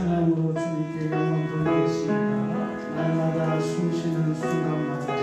찬양으로 주님께 영광 돌리겠습니다. 날마다 숨쉬는 순간마다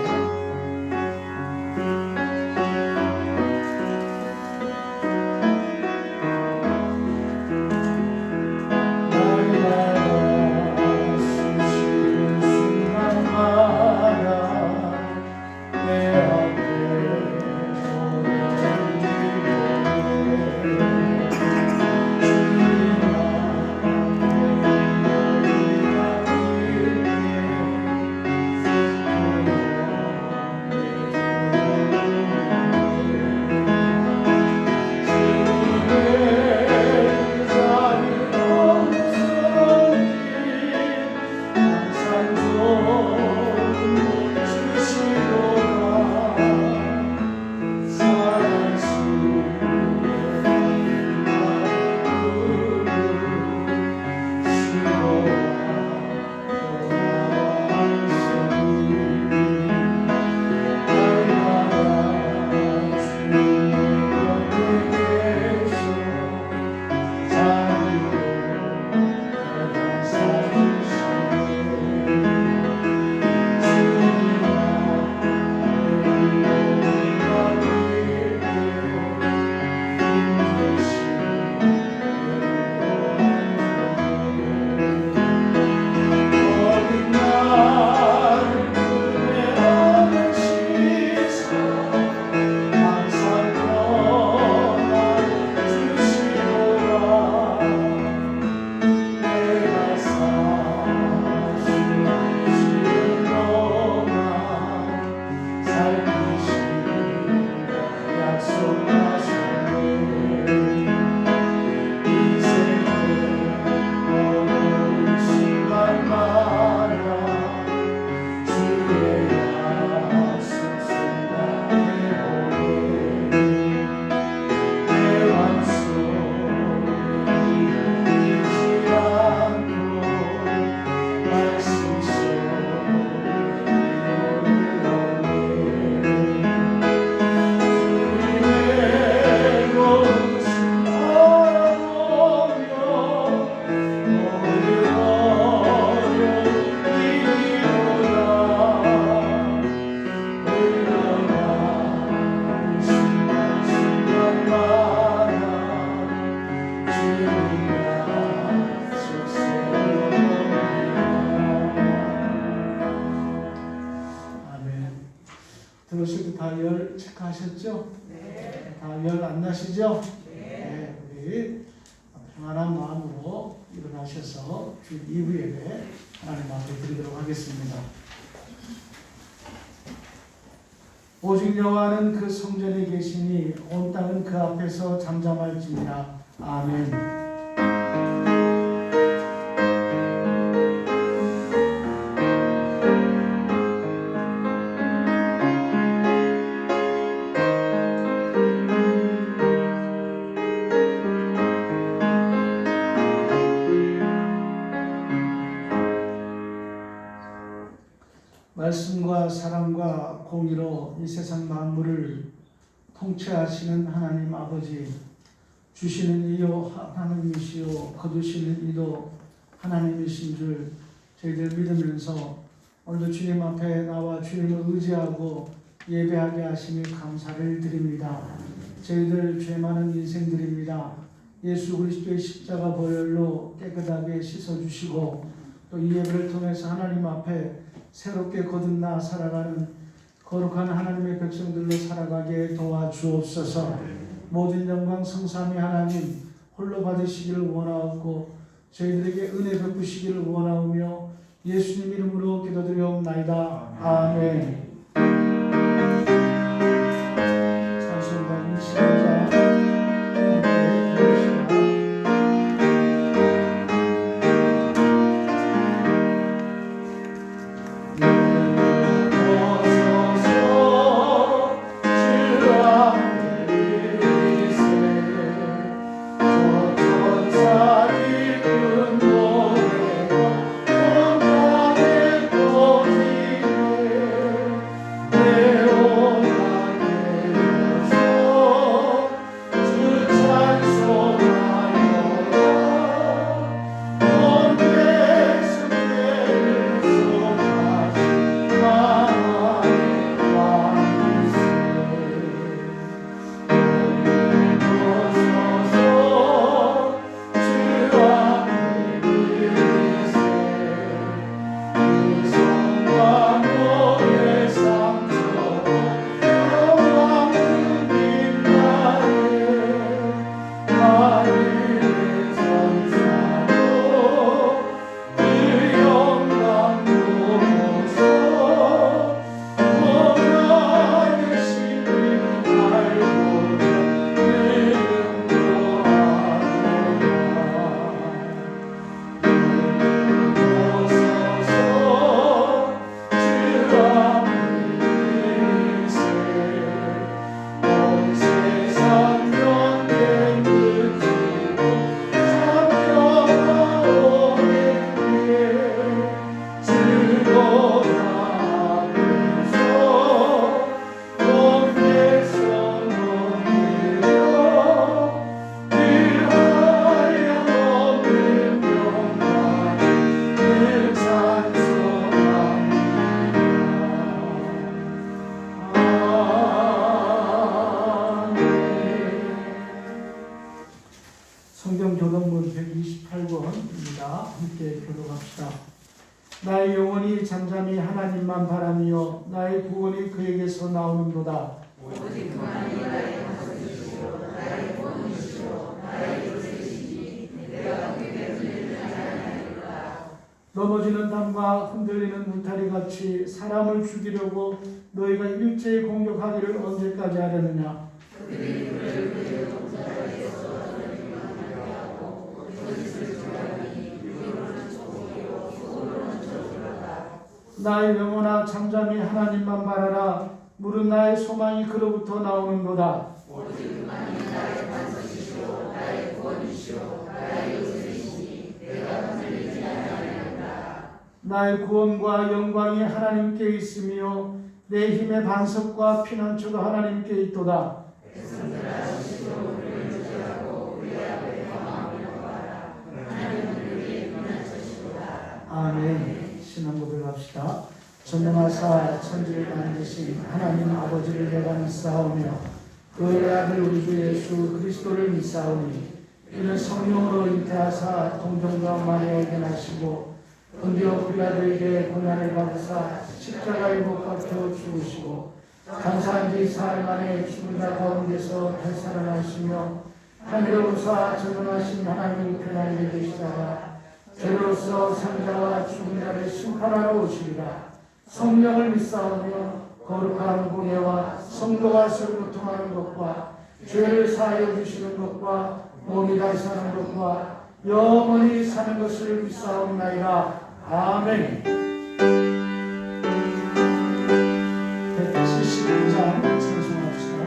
들어오실 때 다 열 체크하셨죠? 네. 다 열 안 나시죠? 네. 우리 평안한 마음으로 일어나셔서 주 2부 예배 하나님 앞에 드리도록 하겠습니다. 오직 여호와는 그 성전에 계시니 온 땅은 그 앞에서 잠잠할지니라. 아멘. 말씀과 사랑과 공의로 이 세상 만물을 통치하시는 하나님 아버지, 주시는 이요 하나님이시요 거두시는 이도 하나님이신 줄 저희들 믿으면서 오늘도 주님 앞에 나와 주님을 의지하고 예배하게 하시니 감사를 드립니다. 저희들 죄 많은 인생들입니다. 예수 그리스도의 십자가 보혈로 깨끗하게 씻어주시고 또 이 예배를 통해서 하나님 앞에 새롭게 거듭나 살아가는 거룩한 하나님의 백성들로 살아가게 도와주옵소서. 모든 영광 성삼위 하나님 홀로 받으시기를 원하옵고 저희들에게 은혜 베푸시기를 원하오며 예수님 이름으로 기도드리옵나이다. 아멘. 찬송가 25장 교동문 128권입니다. 함께 교독합시다. 나의 영혼이 잠잠히 하나님만 바라며 나의 구원이 그에게서 나오는도다. 오직 그만이 나의 방석이시오 나의 구원이시오 나의 요새이시니 내가 그에게 흔들리지 아니하리로다. 넘어지는 담과 흔들리는 울타리같이 사람을 죽이려고 너희가 일제히 공격하기를 언제까지 하려느냐. 그들이 그를 그의 동자에게서 저주기만 하고 거짓을 주하니 입으로는 속이요 속으로는 저주하다. 나의 영혼아 잠잠히 하나님만 바라라. 물은 나의 소망이 그로부터 나오는도다. 오직 그만이 나의 반석이시오 나의 구원이시오 나의 요새이시니 내가 흔들리지 아니하리로다. 나의 구원과 영광이 하나님께 있으며 내 힘의 반석과 피난처도 하나님께 있도다. 백성들아 스스로 우리를 유지하고 우리 앞에 영광을 구하라. 하나님은 우리의 피난처시로다. 아멘. 신앙 고백합시다. 전능하사 천지를 만드신 하나님 아버지를 내가 믿사오며 그의 아들 우리 주 예수 그리스도를 믿사오니 이는 성령으로 잉태하사 동정과 마리아에게 나시고 본디오 빌라도에게 고난을 받으사 십자가에 못 박혀 죽으시고 장사한 지 사흘 만에 죽은 자 가운데서 되살아나시며 하늘로서 전능하신 하나님 우편에 계시다가 죄로서 산자와 죽은 자를 심판하러 오시리라. 성령을 믿사오며 거룩한 공예와 성도가 서로 교통하는 것과 죄를 사하여 주시는 것과 몸이 다시 사는 것과 영원히 사는 것을 믿사옵나이다. 아멘. 172장 찬송합시다.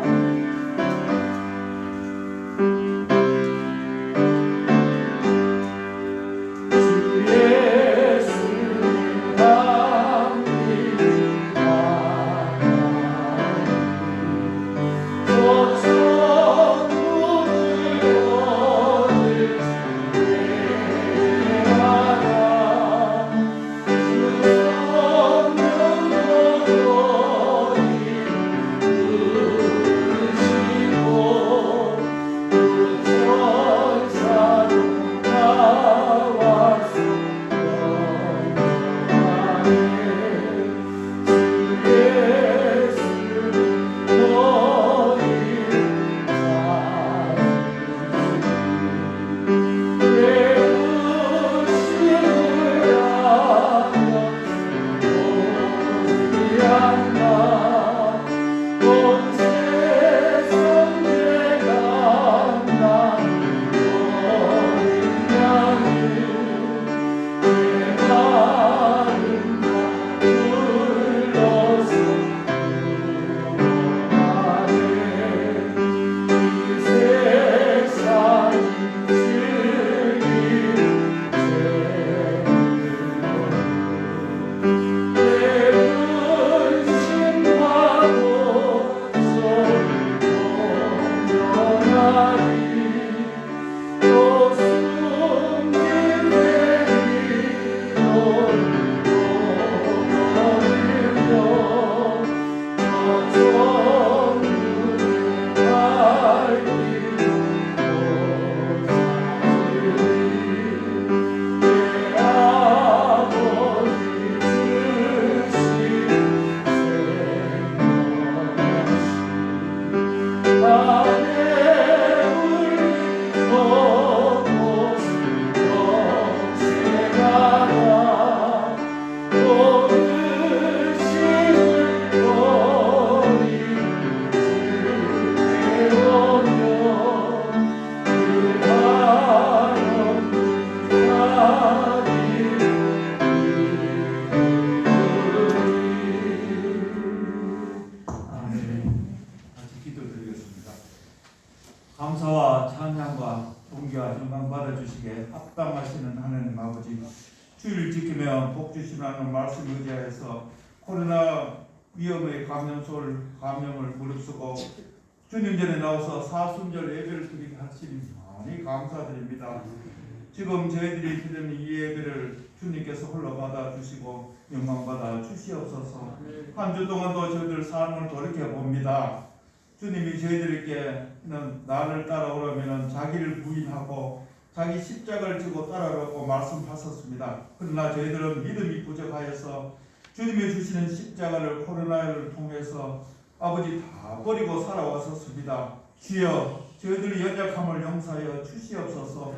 감사와 찬양과 존귀와 영광 받아주시게 합당하시는 하나님 아버지, 주의를 지키며 복 주시라는 말씀 의지하여서 코로나 위험의 감염을 무릅쓰고 주님 전에 나와서 사순절 예배를 드리게 하시니 많이 감사드립니다. 지금 저희들이 드리는 이 예배를 주님께서 홀로 받아주시고 영광 받아 주시옵소서. 한 주 동안도 저희들 삶을 돌이켜봅니다. 주님이 저희들에게는 나를 따라오려면 자기를 부인하고 자기 십자가를 지고 따라오라고 말씀하셨습니다. 그러나 저희들은 믿음이 부족하여서 주님이 주시는 십자가를 코로나를 통해서 아버지 다 버리고 살아왔었습니다. 주여, 저희들의 연약함을 용서하여 주시옵소서.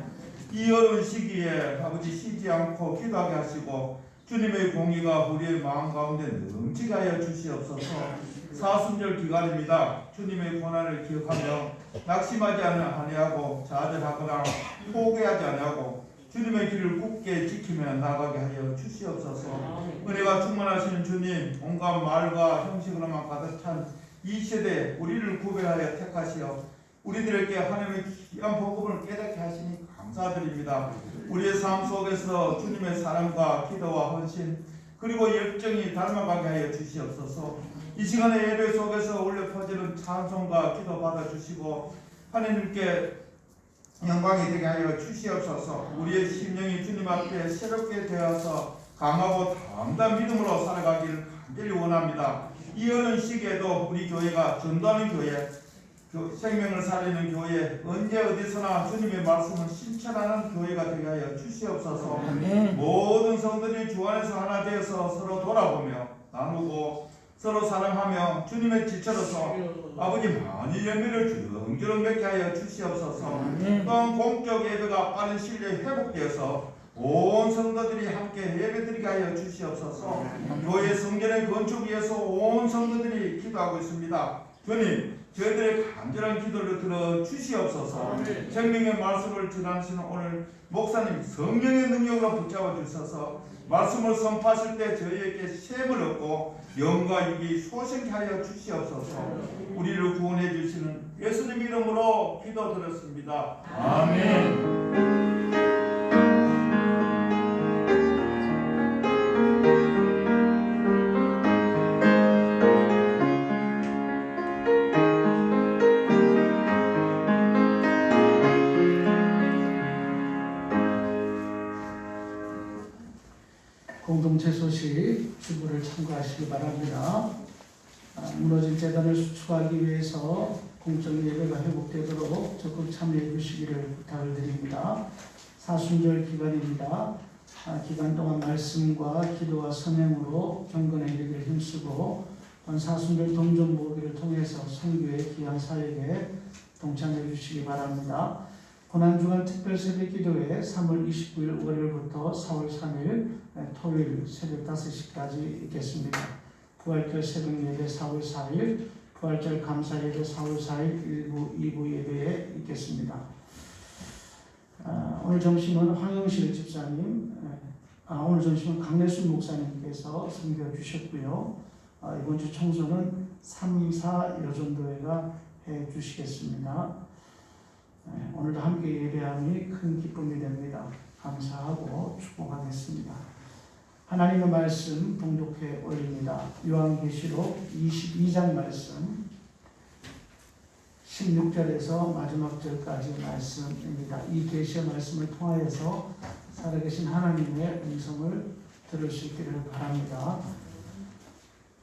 이 어려운 시기에 아버지 쉬지 않고 기도하게 하시고 주님의 공의가 우리의 마음 가운데 넘치게 하여 주시옵소서. 사순절 기간입니다. 주님의 고난을 기억하며 낙심하지 아니하고 좌절하거나 포기하지 아니하고 주님의 길을 굳게 지키며 나가게 하여 주시옵소서. 은혜가 충만하시는 주님, 온갖 말과 형식으로만 가득 찬 이 시대에 우리를 구별하여 택하시어 우리들에게 하나님의 귀한 복음을 깨닫게 하시니 감사드립니다. 우리의 삶 속에서 주님의 사랑과 기도와 헌신 그리고 열정이 닮아가게 하여 주시옵소서. 이 시간의 예배 속에서 울려 퍼지는 찬송과 기도 받아주시고 하나님께 영광이 되게 하여 주시옵소서. 우리의 심령이 주님 앞에 새롭게 되어서 강하고 담대한 믿음으로 살아가기를 간절히 원합니다. 이 어려운 시기에도 우리 교회가 전도하는 교회, 생명을 살리는 교회, 언제 어디서나 주님의 말씀을 실천하는 교회가 되게 하여 주시옵소서. 모든 성도들이 주 안에서 하나 되어서 서로 돌아보며 나누고 서로 사랑하며 주님의 지체로서 아버지 많은 열매를 주렁주렁 맺게 하여 주시옵소서. 또한 공적 예배가 빠른 시일에 회복되어서 온 성도들이 함께 예배드리게 하여 주시옵소서. 교회 성전의 건축 위해서 온 성도들이 기도하고 있습니다. 주님, 저희들의 간절한 기도를 들어 주시옵소서. 생명의 말씀을 전하시는 오늘 목사님 성령의 능력으로 붙잡아 주셔서 말씀을 선포하실 때 저희에게 셈을 얻고 영과 육이 솟게 하여 주시옵소서. 우리를 구원해 주시는 예수님 이름으로 기도드렸습니다. 아멘. 공동체 소식 주부를 참고하시기 바랍니다. 무너진 재단을 수축하기 위해서 공적 예배가 회복되도록 적극 참여해 주시기를 부탁을 드립니다. 사순절 기간입니다. 기간 동안 말씀과 기도와 선행으로 경건에 이르기를 힘쓰고 사순절 동전 모으기를 통해서 선교의 귀한 사역에 동참해 주시기 바랍니다. 고난주간 특별 새벽 기도회 3월 29일 월요일부터 4월 3일 토요일 새벽 5시까지 있겠습니다. 부활절 새벽 예배 4월 4일, 부활절 감사 예배 4월 4일 1부, 2부 예배에 있겠습니다. 오늘 점심은 황영실 집사님, 오늘 점심은 강래순 목사님께서 섬겨 주셨고요. 이번 주 청소는 3, 4 여전도회가 해 주시겠습니다. 오늘도 함께 예배함이 큰 기쁨이 됩니다. 감사하고 축복하겠습니다. 하나님의 말씀 봉독해 올립니다. 요한계시록 22장 말씀 16절에서 마지막 절까지 말씀입니다. 이 계시의 말씀을 통하여서 살아계신 하나님의 음성을 들을 수 있기를 바랍니다.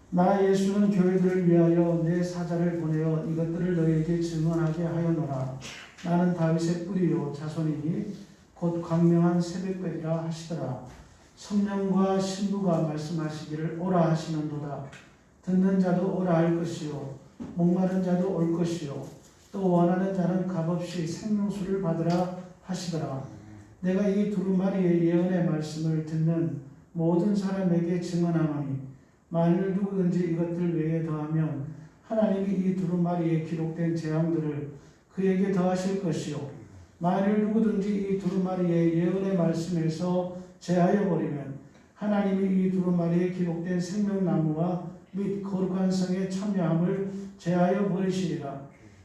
나 예수는 교회들을 위하여 내 사자를 보내어 이것들을 너희에게 증언하게 하였노라. 나는 다윗의 뿌리요 자손이니 곧 광명한 새벽별이라 하시더라. 성령과 신부가 말씀하시기를 오라 하시는도다. 듣는 자도 오라 할 것이요 목마른 자도 올 것이요 또 원하는 자는 값없이 생명수를 받으라 하시더라. 내가 이 두루마리의 예언의 말씀을 듣는 모든 사람에게 증언하노니 만일 누구든지 이것들 외에 더하면 하나님이 이 두루마리에 기록된 재앙들을 그에게 더하실 것이요 만일 누구든지 이 두루마리의 예언의 말씀에서 제하여 버리면 하나님이 이 두루마리에 기록된 생명나무와 및 거룩한 성의 참여함을 제하여 버리시리라.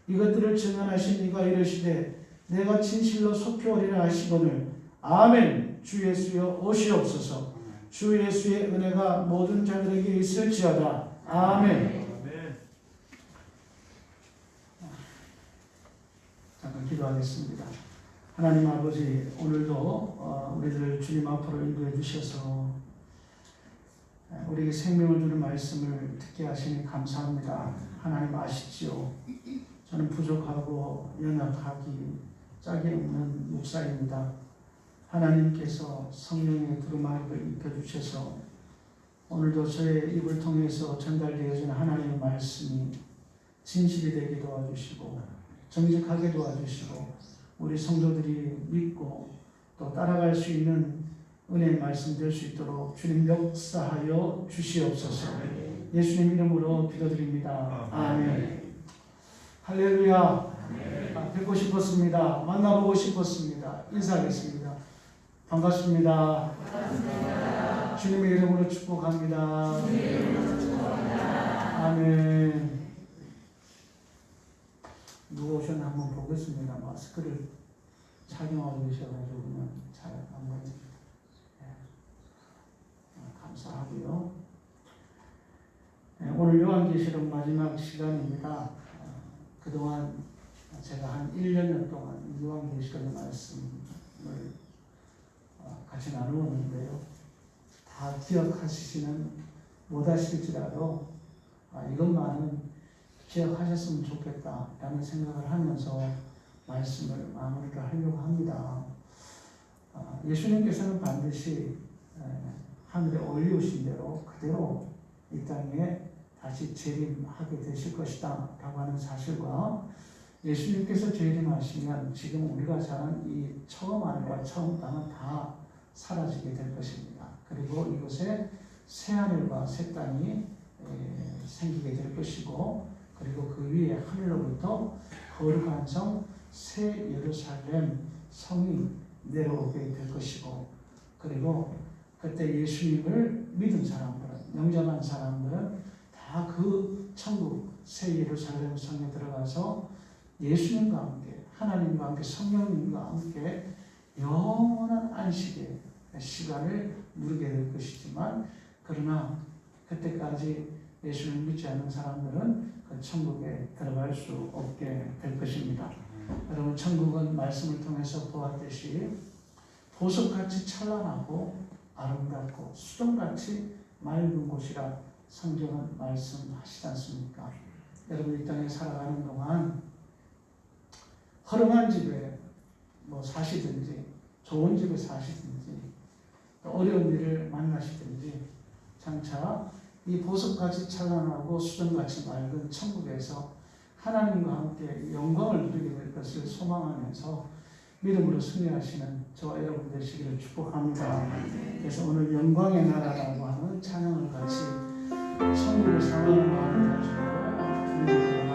이것들을 증언하신 이가 이르시되 내가 진실로 속히 오리라 하시거늘 아멘. 주 예수여 오시옵소서. 주 예수의 은혜가 모든 자들에게 있을지어다. 아멘. 잠깐 기도하겠습니다. 하나님 아버지, 오늘도 우리들 주님 앞으로 인도해 주셔서 우리에게 생명을 주는 말씀을 듣게 하시니 감사합니다. 하나님 아시지요. 저는 부족하고 연약하기 짝이 없는 목사입니다. 하나님께서 성령의 두루마리를 입혀주셔서 오늘도 저의 입을 통해서 전달되어진 하나님의 말씀이 진실이 되게 도와주시고 정직하게 도와주시고 우리 성도들이 믿고 또 따라갈 수 있는 은혜의 말씀 될 수 있도록 주님 역사하여 주시옵소서. 예수님 이름으로 기도드립니다. 아멘. 할렐루야. 뵙고 싶었습니다. 만나보고 싶었습니다. 인사하겠습니다. 반갑습니다. 주님의 이름으로 축복합니다. 아멘. 누가 오셨나 한번 보겠습니다. 마스크를 착용하고 계셔가지고 그냥 잘 안 보입니다. 감사하고요. 오늘 요한계시록 마지막 시간입니다. 그동안 제가 한 1년여 동안 요한계시록의 말씀을 같이 나누었는데요. 다 기억하시지는 못하실지라도 이것만은 기억하셨으면 좋겠다라는 생각을 하면서 말씀을 마무리를 하려고 합니다. 예수님께서는 반드시 하늘에 올리우신 대로 그대로 이 땅에 다시 재림하게 되실 것이다 라고 하는 사실과 예수님께서 재림하시면 지금 우리가 사는 이 처음 하늘과 처음 땅은 다 사라지게 될 것입니다. 그리고 이곳에 새 하늘과 새 땅이 생기게 될 것이고 그리고 그 위에 하늘로부터 거룩한 성 새 예루살렘 성이 내려오게 될 것이고 그리고 그때 예수님을 믿은 사람들은 영접한 사람들은 다 그 천국 새 예루살렘 성에 들어가서 예수님과 함께 하나님과 함께 성령님과 함께 영원한 안식의 시간을 누리게 될 것이지만 그러나 그때까지 예수를 믿지 않는 사람들은 그 천국에 들어갈 수 없게 될 것입니다. 여러분 천국은 말씀을 통해서 보았듯이 보석같이 찬란하고 아름답고 수정같이 맑은 곳이라 성경은 말씀하시지 않습니까? 여러분 이 땅에 살아가는 동안 허름한 집에 사시든지 좋은 집에 사시든지 또 어려운 일을 만나시든지 장차 이 보석같이 찬란하고 수정같이 맑은 천국에서 하나님과 함께 영광을 누리게 될 것을 소망하면서 믿음으로 승리하시는 저와 여러분 되시기를 축복합니다. 그래서 오늘 영광의 나라라고 하는 찬양을 같이 천국을 상하는 마음을 가지고 드리도록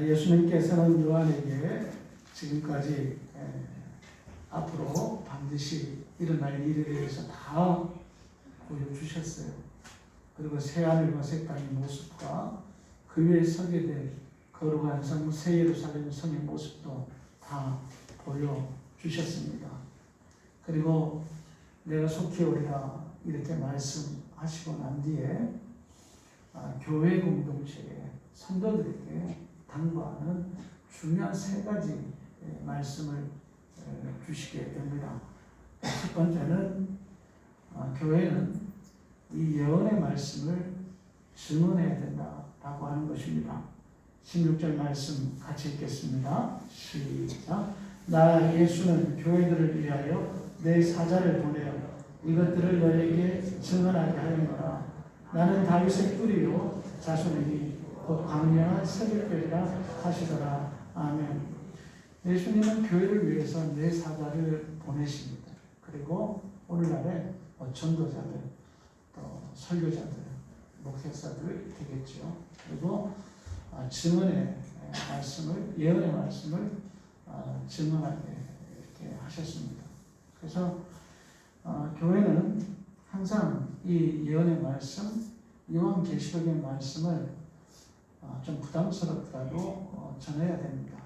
예수님께서는 요한에게 지금까지 앞으로 반드시 일어날 일에 대해서 다 보여주셨어요. 그리고 새하늘과 새 땅의 모습과 그 위에 서게 될 거룩한 성, 새 예루살렘 성의 모습도 다 보여주셨습니다. 그리고 내가 속히 오리라 이렇게 말씀하시고 난 뒤에 교회 공동체에 성도들에게 당부하는 중요한 세 가지 말씀을 주시게 됩니다. 첫 번째는 교회는 이 예언의 말씀을 증언해야 된다라고 하는 것입니다. 16절 말씀 같이 읽겠습니다. 시작. 나 예수는 교회들을 위하여 내 사자를 보내어 이것들을 너에게 증언하게 하였노라. 나는 다윗의 뿌리요 자손이니 곧 광명한 새벽별이라 하시더라. 아멘. 예수님은 교회를 위해서 내 사자를 보내십니다. 그리고 오늘날에 전도자들, 또 설교자들, 목회자들 되겠죠. 그리고 증언의 말씀을, 예언의 말씀을 증언하게 이렇게 하셨습니다. 그래서 교회는 항상 이 예언의 말씀, 요한계시록의 말씀을 좀 부담스럽더라도 전해야 됩니다.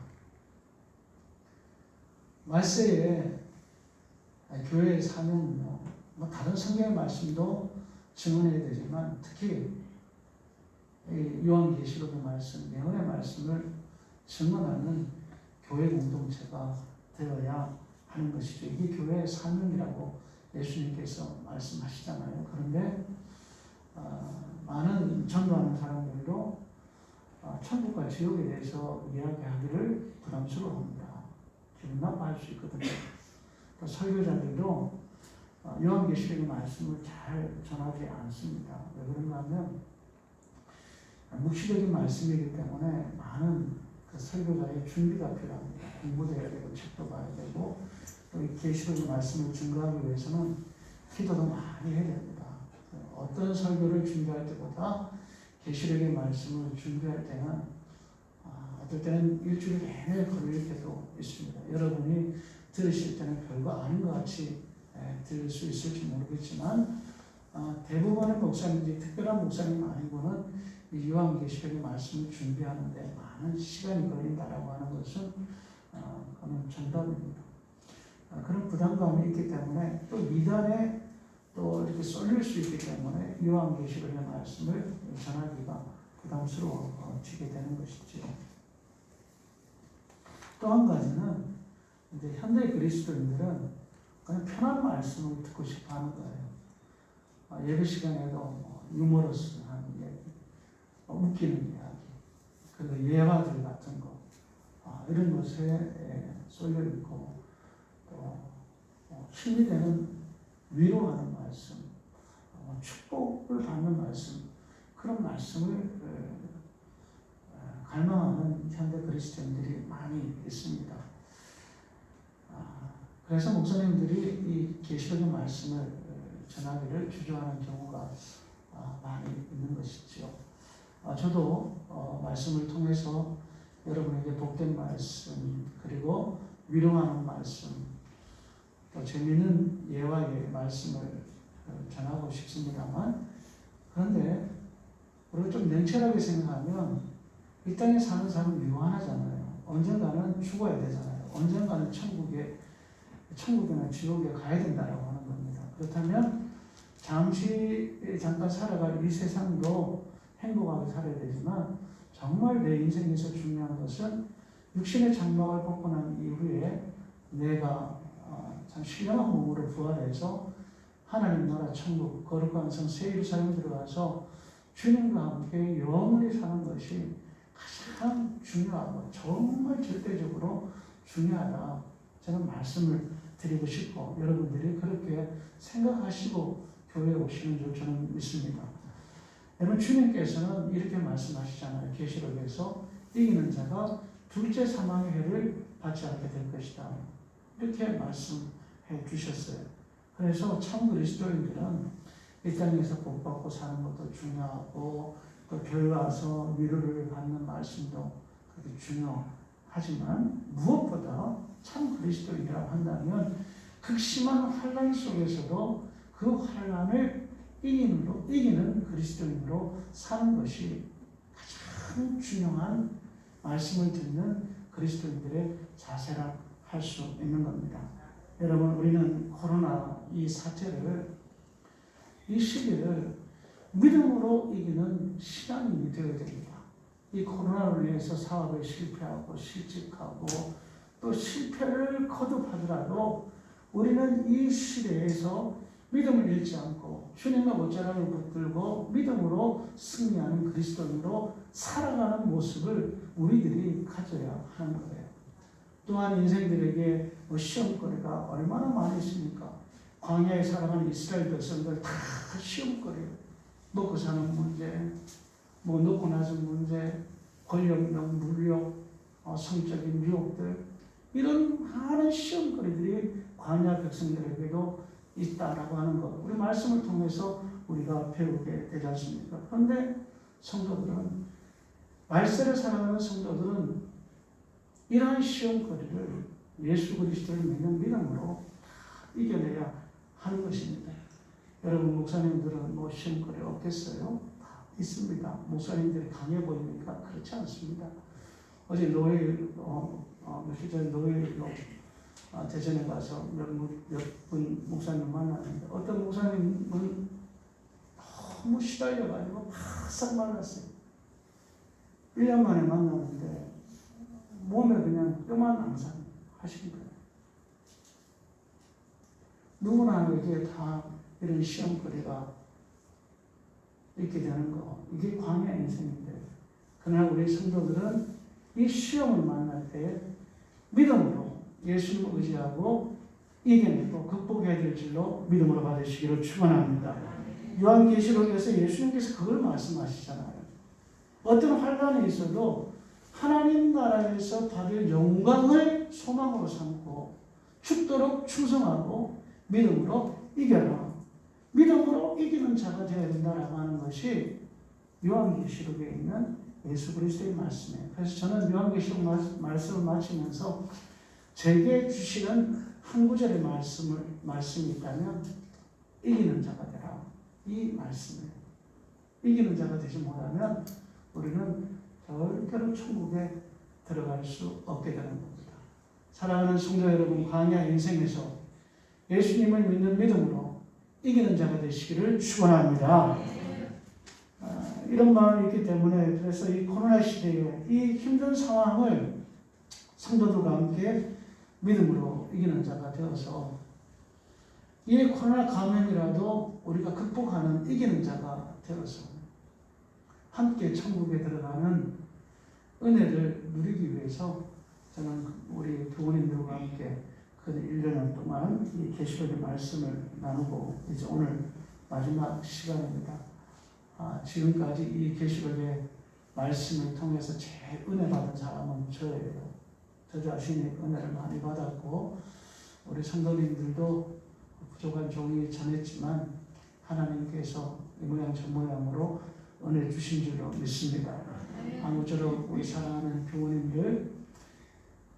말세에 교회의 사명은요, 다른 성경의 말씀도 증언해야 되지만 특히 요한계시록의 말씀, 예언의 말씀을 증언하는 교회 공동체가 되어야 하는 것이죠. 이게 교회의 사명이라고 예수님께서 말씀하시잖아요. 그런데 많은 전도하는 사람들도 천국과 지옥에 대해서 이야기하기를 부담스러워합니다. 기분 나빠할 수 있거든요. 또 설교자들도 요한계시록의 말씀을 잘 전하지 않습니다. 왜 그런가 하면 묵시적인 말씀이기 때문에 많은 그 설교자의 준비가 필요합니다. 공부도 해야 되고 책도 봐야 되고 또 이 계시록의 말씀을 증거하기 위해서는 기도도 많이 해야 됩니다. 어떤 설교를 준비할 때보다 계시록의 말씀을 준비할 때는 어떨 때는 일주일 내내 걸릴 때도 있습니다. 여러분이 들으실 때는 별거 아닌 것 같이 들을 수 있을지 모르겠지만 대부분의 목사님들이, 특별한 목사님 아니고는 이 요한계시록의 말씀을 준비하는데 많은 시간이 걸린다라고 하는 것은 그건 정답입니다. 그런 부담감이 있기 때문에 또 미단에 또 이렇게 쏠릴 수 있기 때문에 요한계시록의 말씀을 전하기가 부담스러워지게 되는 것이죠. 또 한 가지는 이제 현대 그리스도인들은 그냥 편한 말씀을 듣고 싶어 하는 거예요. 예배 시간에도 유머러스한 얘기, 웃기는 이야기, 그리고 예화들 같은 거, 이런 것에 쏠려 있고, 또 힘이 되는 위로하는 말씀, 축복을 받는 말씀, 그런 말씀을 갈망하는 현대 그리스도인들이 많이 있습니다. 그래서 목사님들이 이 계시록의 말씀을 전하기를 주저하는 경우가 많이 있는 것이죠. 저도 말씀을 통해서 여러분에게 복된 말씀, 그리고 위로하는 말씀, 또 재미있는 예화의 말씀을 전하고 싶습니다만, 그런데 우리가 좀 냉철하게 생각하면 이 땅에 사는 사람은 유한하잖아요. 언젠가는 죽어야 되잖아요. 언젠가는 천국이나 지옥에 가야 된다라고 하는 겁니다. 그렇다면 잠깐 살아갈 이 세상도 행복하게 살아야 되지만 정말 내 인생에서 중요한 것은 육신의 장막을 벗고 난 이후에 내가 참 신령한 몸으로 부활해서 하나님 나라 천국 거룩한 성 새 예루살렘에 들어가서 주님과 함께 영원히 사는 것이 가장 중요하고 정말 절대적으로 중요하다. 저는 말씀을 드리고 싶고 여러분들이 그렇게 생각하시고 교회에 오시는 줄 저는 믿습니다. 여러분 주님께서는 이렇게 말씀하시잖아요. 계시록에서 이기는 자가 둘째 사망의 해를 받지 않게 될 것이다. 이렇게 말씀해 주셨어요. 그래서 참 그리스도인들은 이 땅에서 복받고 사는 것도 중요하고 또 별 와서 위로를 받는 말씀도 그게 중요하지만 무엇보다 참 그리스도인이라고 한다면 극심한 환란 속에서도 그 환란을 이기는 그리스도인으로 사는 것이 가장 중요한 말씀을 듣는 그리스도인들의 자세라 할 수 있는 겁니다. 여러분, 우리는 코로나 이 사태를, 이 시기를 믿음으로 이기는 신앙인이 되어야 됩니다. 이 코로나로 인해서 사업에 실패하고 실직하고 또 실패를 거듭하더라도 우리는 이 시대에서 믿음을 잃지 않고 주님과 못자락을 붙들고 믿음으로 승리하는 그리스도인으로 살아가는 모습을 우리들이 가져야 하는 거예요. 또한 인생들에게 시험거리가 얼마나 많이 있습니까? 광야에 살아가는 이스라엘 백성들 다 시험거리예요. 먹고 사는 문제, 높고 낮은 문제, 권력력, 물력, 성적인 유혹들, 이런 많은 시험거리들이 광야 백성들에게도 있다라고 하는 것, 우리 말씀을 통해서 우리가 배우게 되지 않습니까? 그런데 성도들은, 말세를 살아가는 성도들은 이러한 시험거리를 예수 그리스도를 믿는 믿음으로 이겨내야 하는 것입니다. 여러분, 목사님들은 시험거리 없겠어요? 다 있습니다. 목사님들이 강해 보입니까? 그렇지 않습니다. 어제 노일, 며칠 전에 노일로 대전에 가서 몇 분 목사님 만났는데, 어떤 목사님은 너무 시달려가지고 바싹 말랐어요. 1년 만에 만났는데 몸에 그냥 뼈만 항상 하신 거예요. 누구나에게 다 이런 시험거리가 있게 되는 거, 이게 광야 인생인데, 그러나 우리 성도들은 이 시험을 만날 때 믿음으로 예수님을 의지하고 이겨내고 극복해야 될 줄로 믿음으로 받으시기를 축원합니다. 요한계시록에서 예수님께서 그걸 말씀하시잖아요. 어떤 환난이 있어도 하나님 나라에서 받을 영광을 소망으로 삼고 죽도록 충성하고 믿음으로 이겨라. 믿음으로 이기는 자가 되어야 된다라고 하는 것이 요한계시록에 있는 예수 그리스도의 말씀이에요. 그래서 저는 요한계시록 말씀을 마치면서 제게 주시는 한 구절의 말씀이 있다면 이기는 자가 되라. 이 말씀이에요. 이기는 자가 되지 못하면 우리는 절대로 천국에 들어갈 수 없게 되는 겁니다. 사랑하는 성도 여러분, 광야 인생에서 예수님을 믿는 믿음으로 이기는 자가 되시기를 축원합니다. 이런 마음이 있기 때문에, 그래서 이 코로나 시대에 이 힘든 상황을 성도들과 함께 믿음으로 이기는 자가 되어서 이 코로나 감염이라도 우리가 극복하는 이기는 자가 되어서 함께 천국에 들어가는 은혜를 누리기 위해서 저는 우리 부모님들과 함께 그 1년 동안 이 계시록의 말씀을 나누고 이제 오늘 마지막 시간입니다. 지금까지 이 계시록의 말씀을 통해서 제일 은혜 받은 사람은 저예요. 저 자신이 은혜를 많이 받았고 우리 성도님들도 부족한 종이 전했지만 하나님께서 이 모양 저 모양으로 은혜 주신 줄로 믿습니다. 아무쪼록 우리 사랑하는 부모님들,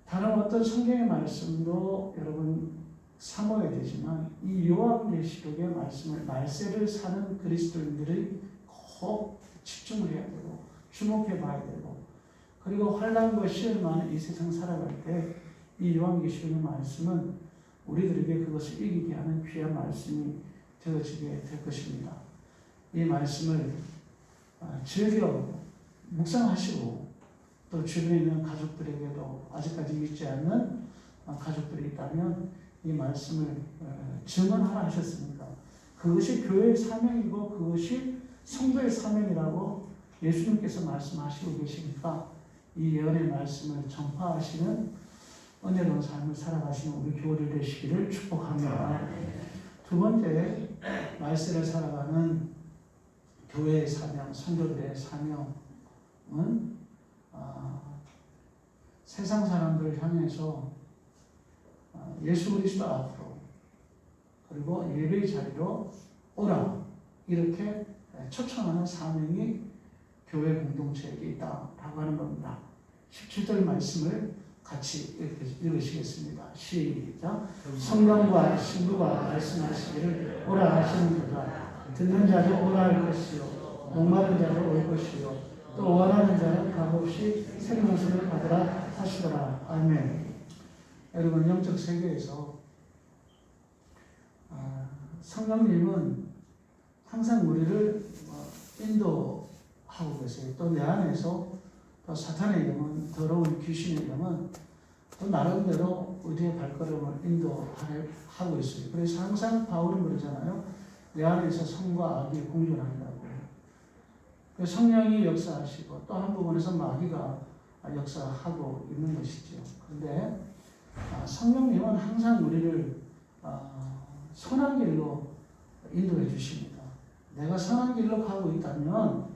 다른 어떤 성경의 말씀도 여러분 사모해야 되지만 이 요한계시록의 말씀을 말세를 사는 그리스도인들이 꼭 집중을 해야 되고 주목해 봐야 되고, 그리고 환난과 시험 많은 이 세상 살아갈 때 이 요한계시록의 말씀은 우리들에게 그것을 이기게 하는 귀한 말씀이 되어지게 될 것입니다. 이 말씀을 즐겨 묵상하시고 또 주변에 있는 가족들에게도 아직까지 믿지 않는 가족들이 있다면 이 말씀을 증언하라 하셨습니까? 그것이 교회의 사명이고 그것이 성도의 사명이라고 예수님께서 말씀하시고 계시니까 이 예언의 말씀을 전파하시는 은혜로운 삶을 살아가시는 우리 교우들 되시기를 축복합니다. 두 번째, 말세를 살아가는 교회의 사명, 성도들의 사명은 세상 사람들을 향해서 예수 그리스도 앞으로 그리고 예배의 자리로 오라, 이렇게 초청하는 사명이 교회 공동체에게 있다라고 하는 겁니다. 17절 말씀을 같이 읽으시겠습니다. 시작. 성령과 신부가 말씀하시기를 오라 하시는도다. 듣는 자도 오라 할 것이요 목마른 자도 올 것이요 또 원하는 자는 값없이 생명수를 받으라 하시더라. 아멘. 여러분, 영적 세계에서 성령님은 항상 우리를 인도하고 계세요. 또 내 안에서 또 사탄의 영은, 더러운 귀신의 영은 또 나름대로 우리의 발걸음을 인도하고 있어요. 그래서 항상 바울은 그러잖아요. 내 안에서 성과 악이 공존한다고. 성령이 역사하시고 또 한 부분에서 마귀가 역사하고 있는 것이죠. 그런데 성령님은 항상 우리를 선한 길로 인도해 주십니다. 내가 선한 길로 가고 있다면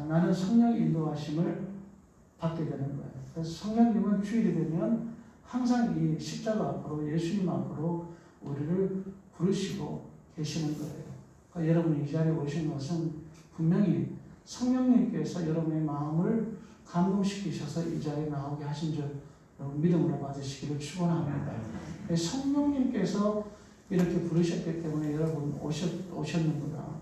나는 성령의 인도하심을 받게 되는 거예요. 그래서 성령님은 주일이 되면 항상 이 십자가 앞으로, 예수님 앞으로 우리를 부르시고 계시는 거예요. 그러니까 여러분이 이 자리에 오신 것은 분명히 성령님께서 여러분의 마음을 감동시키셔서 이 자리에 나오게 하신 줄 여러분 믿음으로 받으시기를 축원합니다. 성령님께서 이렇게 부르셨기 때문에 여러분 오셨는구나.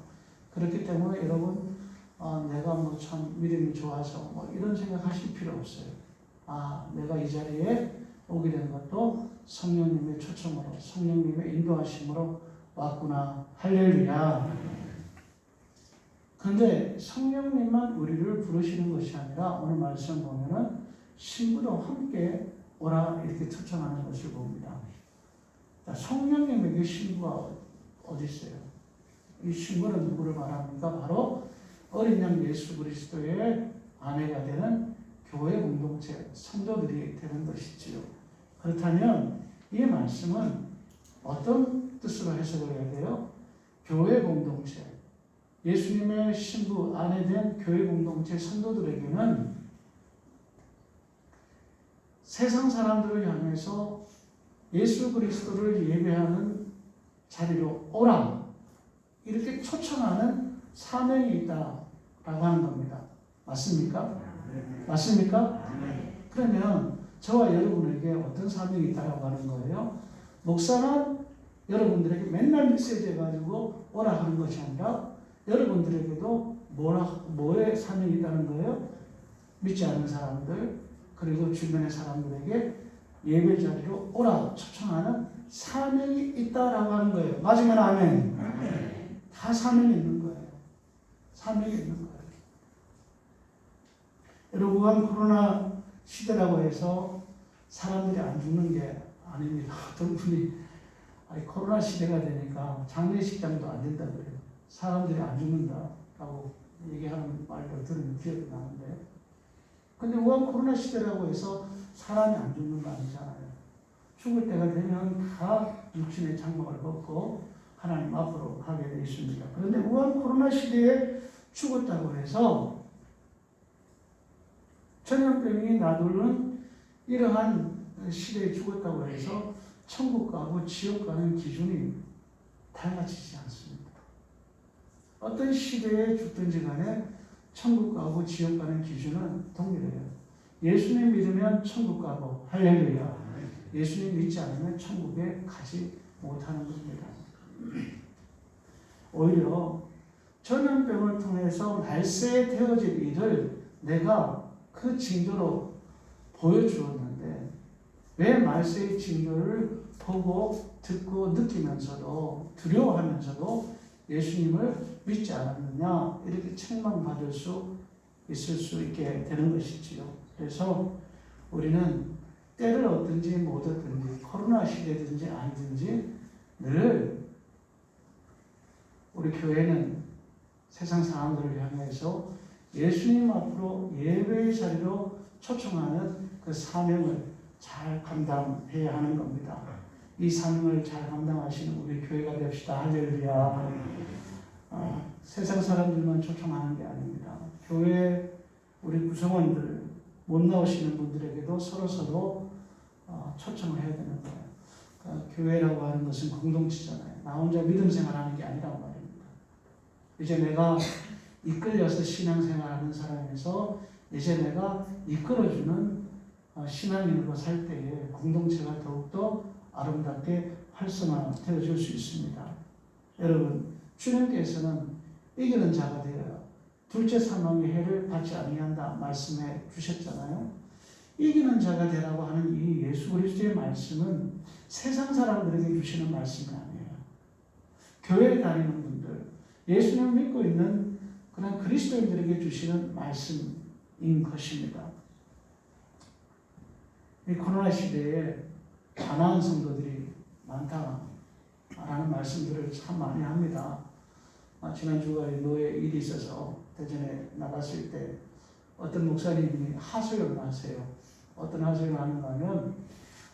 그렇기 때문에 여러분 내가 뭐 참 믿음이 좋아서 뭐 이런 생각하실 필요 없어요. 내가 이 자리에 오게 된 것도 성령님의 초청으로, 성령님의 인도하심으로 왔구나. 할렐루야. 그런데 성령님만 우리를 부르시는 것이 아니라 오늘 말씀 보면은 신부도 함께 오라 이렇게 초청하는 것을 봅니다. 성령님에게 신부가 어디 있어요? 이 신부는 누구를 말합니까? 바로 어린 양 예수 그리스도의 아내가 되는 교회 공동체, 성도들이 되는 것이지요. 그렇다면 이 말씀은 어떤 뜻으로 해석을 해야 돼요? 교회 공동체, 예수님의 신부, 아내 된 교회 공동체 성도들에게는 세상 사람들을 향해서 예수 그리스도를 예배하는 자리로 오라 이렇게 초청하는 사명이 있다라고 하는 겁니다. 맞습니까? 맞습니까? 그러면 저와 여러분에게 어떤 사명이 있다라고 하는 거예요? 목사는 여러분들에게 맨날 메시지 해가지고 오라 하는 것이 아니라 여러분들에게도 뭐의 사명이 있다는 거예요? 믿지 않는 사람들 그리고 주변의 사람들에게 예배 자리로 오라 초청하는 사명이 있다라고 하는 거예요. 맞으면 아멘. 다 사명이 있는 거예요. 사명이 있는 거예요. 여러분, 코로나 시대라고 해서 사람들이 안 죽는 게 아닙니다. 어떤 분이 코로나 시대가 되니까 장례식장도 안 된다 그래요. 사람들이 안 죽는다라고 얘기하는 말도 들은 기억이 나는데, 근데 우한 코로나 시대라고 해서 사람이 안 죽는 거 아니잖아요. 죽을 때가 되면 다 육신의 장막을 벗고 하나님 앞으로 가게 되어 있습니다. 그런데 우한 코로나 시대에 죽었다고 해서 전염병이 나돌는 이러한 시대에 죽었다고 해서 천국 가고 지옥 가는 기준이 달라지지 않습니다. 어떤 시대에 죽든지 간에 천국 가고 지옥 가는 기준은 동일해요. 예수님 믿으면 천국 가고, 할렐루야. 예수님 믿지 않으면 천국에 가지 못하는 겁니다. 오히려 전염병을 통해서 말세에 되어질 일을 내가 그 징조로 보여주었는데 왜 말세의 징조를 보고 듣고 느끼면서도 두려워하면서도 예수님을 믿지 않았느냐 이렇게 책망받을 수 있을 수 있게 되는 것이지요. 그래서 우리는 때를 얻든지 못 얻든지 코로나 시대든지 아니든지 늘 우리 교회는 세상 사람들을 향해서 예수님 앞으로 예배의 자리로 초청하는 그 사명을 잘 감당해야 하는 겁니다. 이 사명을 잘 감당하시는 우리 교회가 됩시다. 할렐루야. 세상 사람들만 초청하는 게 아닙니다. 교회 우리 구성원들 못 나오시는 분들에게도 서로 초청을 해야 되는 거예요. 그러니까 교회라고 하는 것은 공동체잖아요. 나 혼자 믿음 생활하는 게 아니란 말입니다. 이제 내가 이끌려서 신앙생활하는 사람에서 이제 내가 이끌어주는 신앙인으로 살 때에 공동체가 더욱더 아름답게 활성화되어질 수 있습니다. 여러분, 주님께서는 이기는 자가 되어야 둘째 사망의 해를 받지 아니한다 말씀해 주셨잖아요. 이기는 자가 되라고 하는 이 예수 그리스도의 말씀은 세상 사람들에게 주시는 말씀이 아니에요. 교회에 다니는 분들, 예수님을 믿고 있는 그런 그리스도인들에게 주시는 말씀인 것입니다. 이 코로나 시대에 가난한 성도들이 많다라는 말씀들을 참 많이 합니다. 지난 주간에 노예 일이 있어서 대전에 나갔을 때 어떤 목사님이 하소연을 하세요. 어떤 하소연을 하는가 하면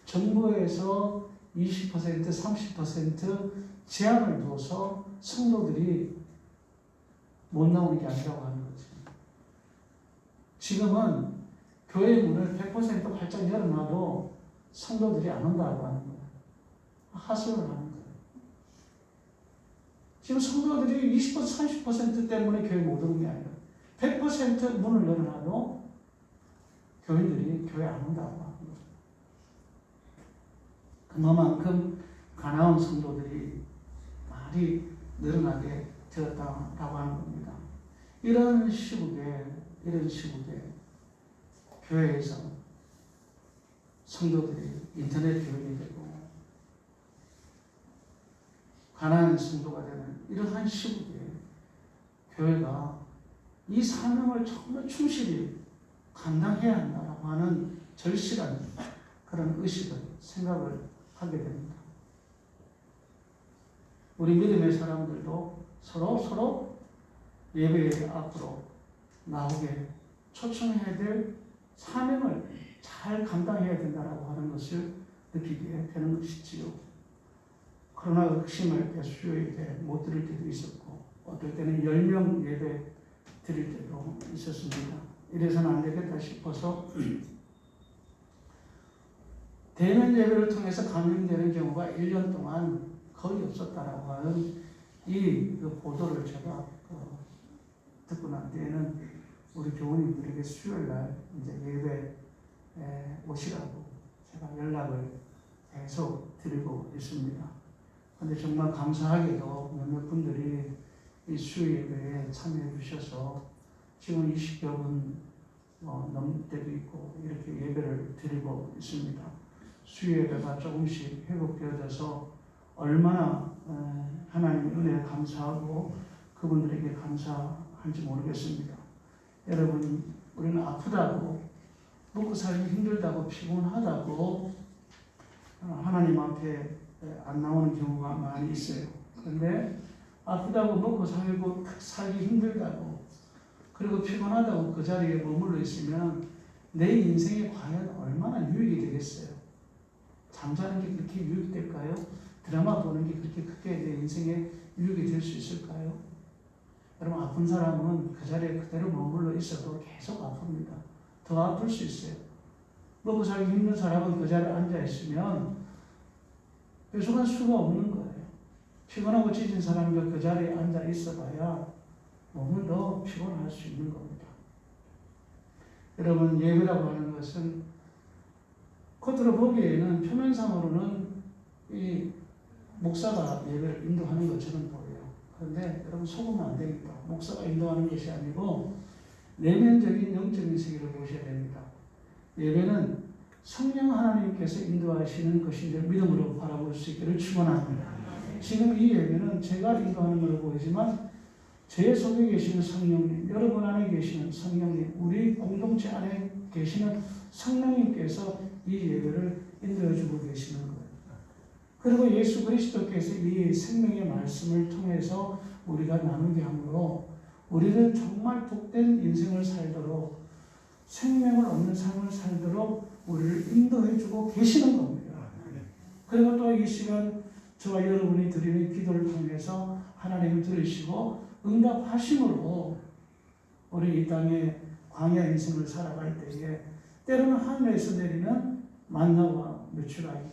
정부에서 20%, 30% 제한을 둬서 성도들이 못 나오는 게 아니라고 하는 거죠. 지금은 교회 문을 100% 활짝 열어놔도 성도들이 안 온다고 하는 거예요. 하소연을 하는 거예요. 지금 성도들이 20%, 30% 때문에 교회 못 오는 게 아니라 100% 문을 열어놔도 교인들이 교회 안 온다고 하는 거예요. 그만큼 가나온 성도들이 많이 늘어나게 되었다라고 하는 겁니다. 이런 시국에 교회에서 성도들이 인터넷 교인이 되고 가난한 성도가 되는 이러한 시국에 교회가 이 사명을 정말 충실히 감당해야 한다라고 하는 절실한 그런 의식을, 생각을 하게 됩니다. 우리 믿음의 사람들도 서로 예배 앞으로 나오게 초청해야 될 사명을 잘 감당해야 된다라고 하는 것을 느끼게 되는 것이지요. 코로나 극심할 때 수요 예배 못 드릴 때도 있었고 어떨 때는 10명 예배 드릴 때도 있었습니다. 이래서는 안 되겠다 싶어서 대면 예배를 통해서 감염되는 경우가 1년 동안 거의 없었다라고 하는 이 보도를 제가 듣고 난 뒤에는 우리 교우님들에게 수요일 날 이제 예배에 오시라고 제가 연락을 계속 드리고 있습니다. 근데 정말 감사하게도 몇몇 분들이 이 수요 예배에 참여해 주셔서 지금 20여 분 넘을 때도 있고 이렇게 예배를 드리고 있습니다. 수요 예배가 조금씩 회복되어져서 얼마나 하나님의 은혜에 감사하고 그분들에게 감사한지 모르겠습니다. 여러분, 우리는 아프다고 먹고 살기 힘들다고 피곤하다고 하나님 앞에 안 나오는 경우가 많이 있어요. 그런데 아프다고 먹고 살기 힘들다고 그리고 피곤하다고 그 자리에 머물러 있으면 내 인생에 과연 얼마나 유익이 되겠어요? 잠자는 게 그렇게 유익이 될까요? 드라마 보는 게 그렇게 크게 내 인생에 유익이 될 수 있을까요? 여러분, 아픈 사람은 그 자리에 그대로 머물러 있어도 계속 아픕니다. 더 아플 수 있어요. 먹고 살기 힘든 사람은 그 자리에 앉아 있으면 배속할 수가 없는 거예요. 피곤하고 지친 사람도 그 자리에 앉아 있어봐야 몸을 더 피곤할 수 있는 겁니다. 여러분, 예배라고 하는 것은 겉으로 보기에는 표면상으로는 이 목사가 예배를 인도하는 것처럼 보여요. 그런데 여러분, 속으면 안 됩니다. 목사가 인도하는 것이 아니고 내면적인 영적인 세계를 보셔야 됩니다. 예배는 성령 하나님께서 인도하시는 것인지 믿음으로 바라볼 수 있기를 축원합니다. 지금 이 예배는 제가 인도하는 걸로 보이지만 제 속에 계시는 성령님, 여러분 안에 계시는 성령님, 우리 공동체 안에 계시는 성령님께서 이 예배를 인도해주고 계시는 거예요. 그리고 예수 그리스도께서 이 생명의 말씀을 통해서 우리가 나누게 함으로 우리는 정말 복된 인생을 살도록 생명을 얻는 삶을 살도록 우리를 인도해주고 계시는 겁니다. 그리고 또 이 시간 저와 여러분이 드리는 기도를 통해서 하나님을 들으시고 응답하심으로 우리 이 땅에 광야 인생을 살아갈 때에 때로는 하늘에서 내리는 만나와 메추라기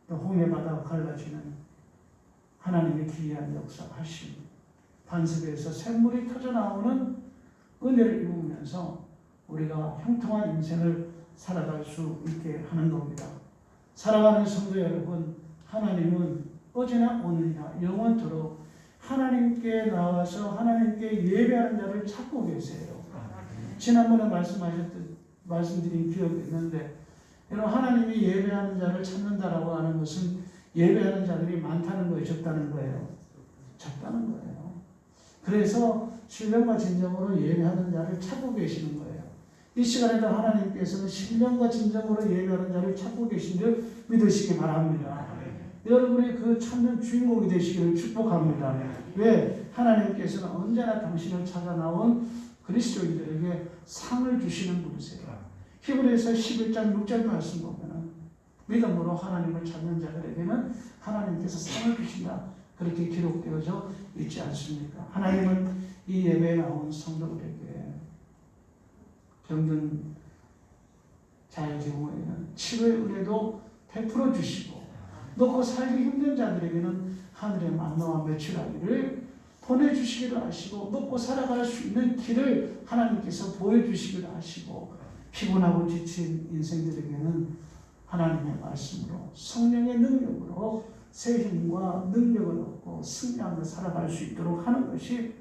또 홍해바다 갈라지는 하나님의 기이한 역사하심 반석에서 샘물이 터져나오는 은혜를 입으면서 우리가 형통한 인생을 살아갈 수 있게 하는 겁니다. 사랑하는 성도 여러분, 하나님은 어제나 오늘이나 영원토록 하나님께 나와서 하나님께 예배하는 자를 찾고 계세요. 지난번에 말씀드린 기억이 있는데, 여러분, 하나님이 예배하는 자를 찾는다라고 하는 것은 예배하는 자들이 많다는 거예요, 적다는 거예요? 적다는 거예요. 그래서 신령과 진정으로 예배하는 자를 찾고 계시는 거예요. 이 시간에도 하나님께서는 신령과 진정으로 예배하는 자를 찾고 계신 줄 믿으시기 바랍니다. 여러분이 그 찾는 주인공이 되시기를 축복합니다. 왜? 하나님께서는 언제나 당신을 찾아 나온 그리스도인들에게 상을 주시는 분이세요. 히브리서 11장 6절 말씀 보면은 믿음으로 하나님을 찾는 자들에게는 하나님께서 상을 주신다. 그렇게 기록되어져 있지 않습니까? 하나님은 이 예배에 나온 성도들에게 병든 자의 경우에는 치료의 은혜도 베풀어 주시고, 먹고 살기 힘든 자들에게는 하늘의 만나와 메추라기를 보내주시기도 하시고, 먹고 살아갈 수 있는 길을 하나님께서 보여주시기도 하시고, 피곤하고 지친 인생들에게는 하나님의 말씀으로 성령의 능력으로 새 힘과 능력을 얻고 승리하며 살아갈 수 있도록 하는 것이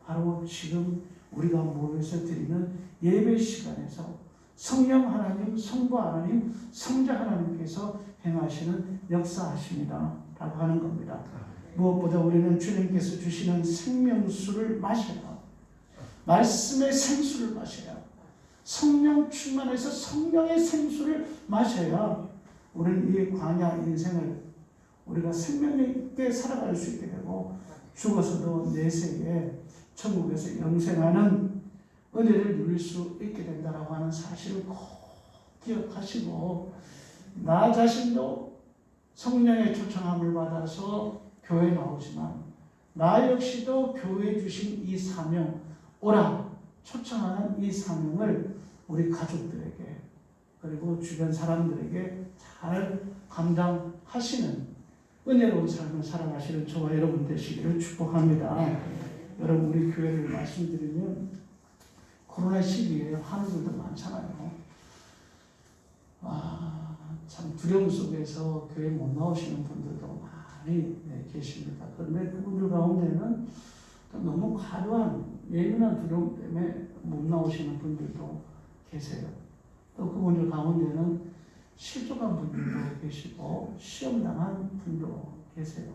바로 지금 우리가 모여서 드리는 예배 시간에서 성령 하나님, 성부 하나님, 성자 하나님께서 행하시는 역사하십니다 라고 하는 겁니다. 무엇보다 우리는 주님께서 주시는 생명수를 마셔야, 말씀의 생수를 마셔야, 성령 충만해서 성령의 생수를 마셔야 우리는 이 광야 인생을 우리가 생명 있게 살아갈 수 있게 되고, 죽어서도 내세에 천국에서 영생하는 은혜를 누릴 수 있게 된다라고 하는 사실을 꼭 기억하시고, 나 자신도 성령의 초청함을 받아서 교회에 나오지만 나 역시도 교회에 주신 이 사명, 오라 초청하는 이 사명을 우리 가족들에게 그리고 주변 사람들에게 잘 감당하시는 은혜로운 삶을 살아가시는 저와 여러분 되시기를 축복합니다. 여러분, 우리 교회를 말씀드리면 코로나 시기에 환우들도 많잖아요. 참 두려움 속에서 교회 못 나오시는 분들도 많이 계십니다. 그런데 그분들 가운데는 또 너무 과도한 예민한 두려움 때문에 못 나오시는 분들도 계세요. 또 그분들 가운데는 실족한 분들도 계시고 시험당한 분도 계세요.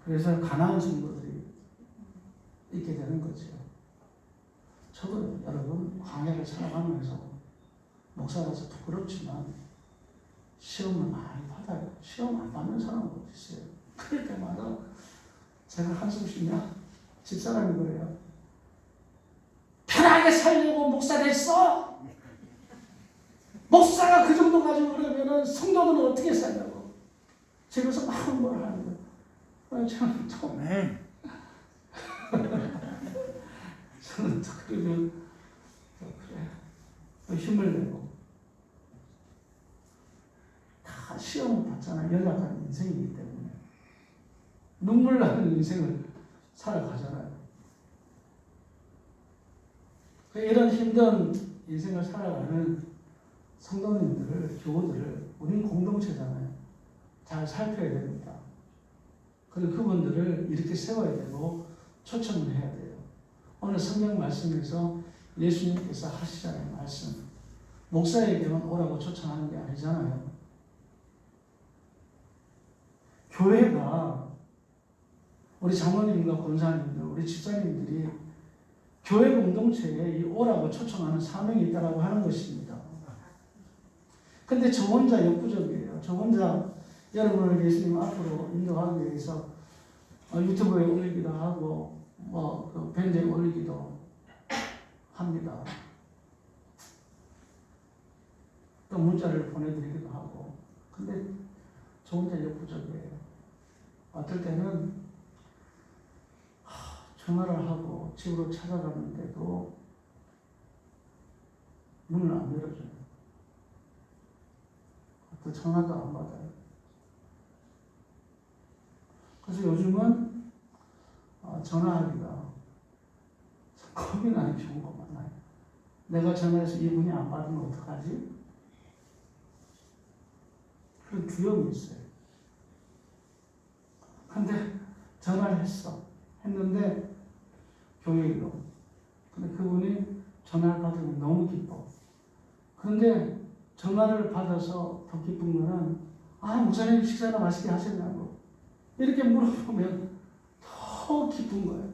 그래서 가난한 성도들이 있게 되는 거죠. 저도 여러분 광야를 살아가면서 목사라서 부끄럽지만 시험을 많이 받아요. 시험 안 받는 사람은 어디 있어요? 그럴 때마다 제가 한숨 쉬냐? 집사람이 그래요. 편하게 살려고 목사 됐어? 목사가 그 정도 가지고 그러면은 성도들은 어떻게 살냐고. 집에서 막 뭘 하는 거예요. 저는 또 저는 또 그러면 또 그래. 또 힘을 내고. 다 시험을 받잖아요. 연약한 인생이기 때문에. 눈물 나는 인생을 살아가잖아요. 이런 힘든 인생을 살아가는 성도님들을, 교우들을, 우린 공동체잖아요. 잘 살펴야 됩니다. 그리고 그분들을 이렇게 세워야 되고 초청을 해야 돼요. 오늘 성경 말씀에서 예수님께서 하시잖아요. 말씀. 목사에게만 오라고 초청하는 게 아니잖아요. 교회가 우리 장로님과 권사님들, 우리 집사님들이 교회 공동체에 이 오라고 초청하는 사명이 있다고 하는 것입니다. 근데 저 혼자 역부족이에요. 저 혼자 여러분을 예수님 앞으로 인도하기 위해서 유튜브에 올리기도 하고 그 밴드에 올리기도 합니다. 또 문자를 보내드리기도 하고. 근데 저 혼자 역부족이에요. 어떨 때는 전화를 하고 집으로 찾아가는데도 문을 안 열어줘요. 또 전화도 안 받아요. 그래서 요즘은 전화하기가 겁이 나는 경우가 많아요. 내가 전화해서 이분이 안 받으면 어떡하지? 그런 두려움이 있어요. 근데 전화를 했는데 교회로. 근데 그분이 전화를 받으면 너무 기뻐. 그런데 전화를 받아서 더 기쁜 거는 목사님 식사나 맛있게 하셨냐고 이렇게 물어보면 더 기쁜 거예요.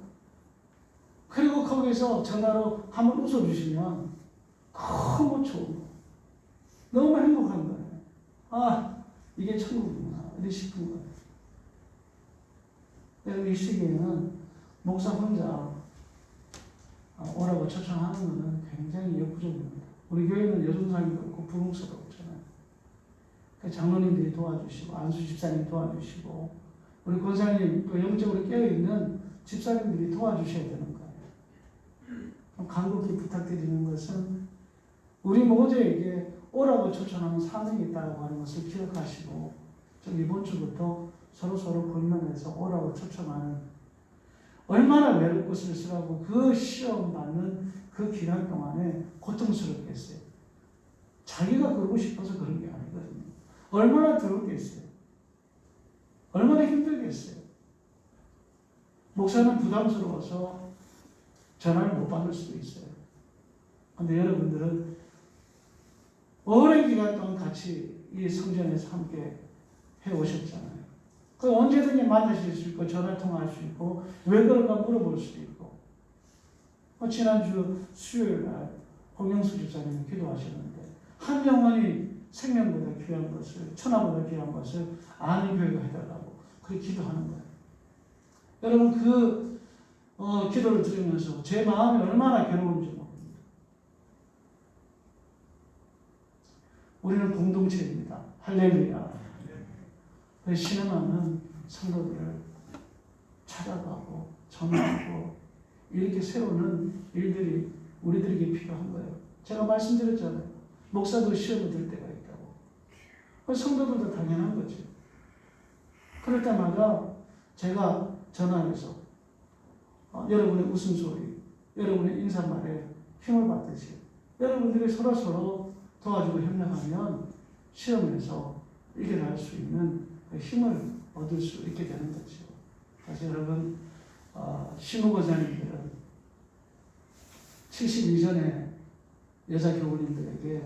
그리고 거기서 전화로 한번 웃어주시면 너무 좋은 거예요. 너무 행복한 거예요. 이게 천국이구나 이렇게 싶은 거예요. 여러분 이 시기에는 목사 혼자 오라고 초청하는 것은 굉장히 역부족입니다. 우리 교회는 여중사님도 없고 부흥사도 없잖아요. 장로님들이 도와주시고 안수 집사님 도와주시고 우리 권사님 또 영적으로 깨어있는 집사님들이 도와주셔야 되는 거예요. 간곡히 부탁드리는 것은 우리 모두에게 오라고 초청하는 사명이 있다고 하는 것을 기억하시고 좀 이번 주부터 서로 불면해서 오라고 초청하는 얼마나 외롭고 쓸쓸하고 그 시험 받는 그 기간 동안에 고통스럽겠어요. 자기가 그러고 싶어서 그런 게 아니거든요. 얼마나 더럽겠어요. 얼마나 힘들겠어요. 목사는 부담스러워서 전화를 못 받을 수도 있어요. 근데 여러분들은 오랜 기간 동안 같이 이 성전에서 함께 해오셨잖아요. 그 언제든지 만나실 수 있고 전화 통화할 수 있고 왜 그런가 물어볼 수도 있고. 지난주 수요일 날 홍영수 집사님이 기도하셨는데 한 영혼이 생명보다 귀한 것을 천하보다 귀한 것을 아는 교회가 해달라고 그렇게 기도하는 거예요. 여러분 그 기도를 들으면서 제 마음이 얼마나 괴로운지 모릅니다. 우리는 공동체입니다. 할렐루야. 신음하는 성도들을 찾아가고 전화하고 이렇게 세우는 일들이 우리들에게 필요한 거예요. 제가 말씀드렸잖아요. 목사도 시험을 들 때가 있다고. 성도들도 당연한 거죠. 그럴 때마다 제가 전화해서 여러분의 웃음소리, 여러분의 인사말에 힘을 받듯이 여러분들이 서로 도와주고 협력하면 시험에서 이겨낼 수 있는 그 힘을 얻을 수 있게 되는 거죠. 그래서 여러분 신우 권사님들은 72전에 여자 교우님들에게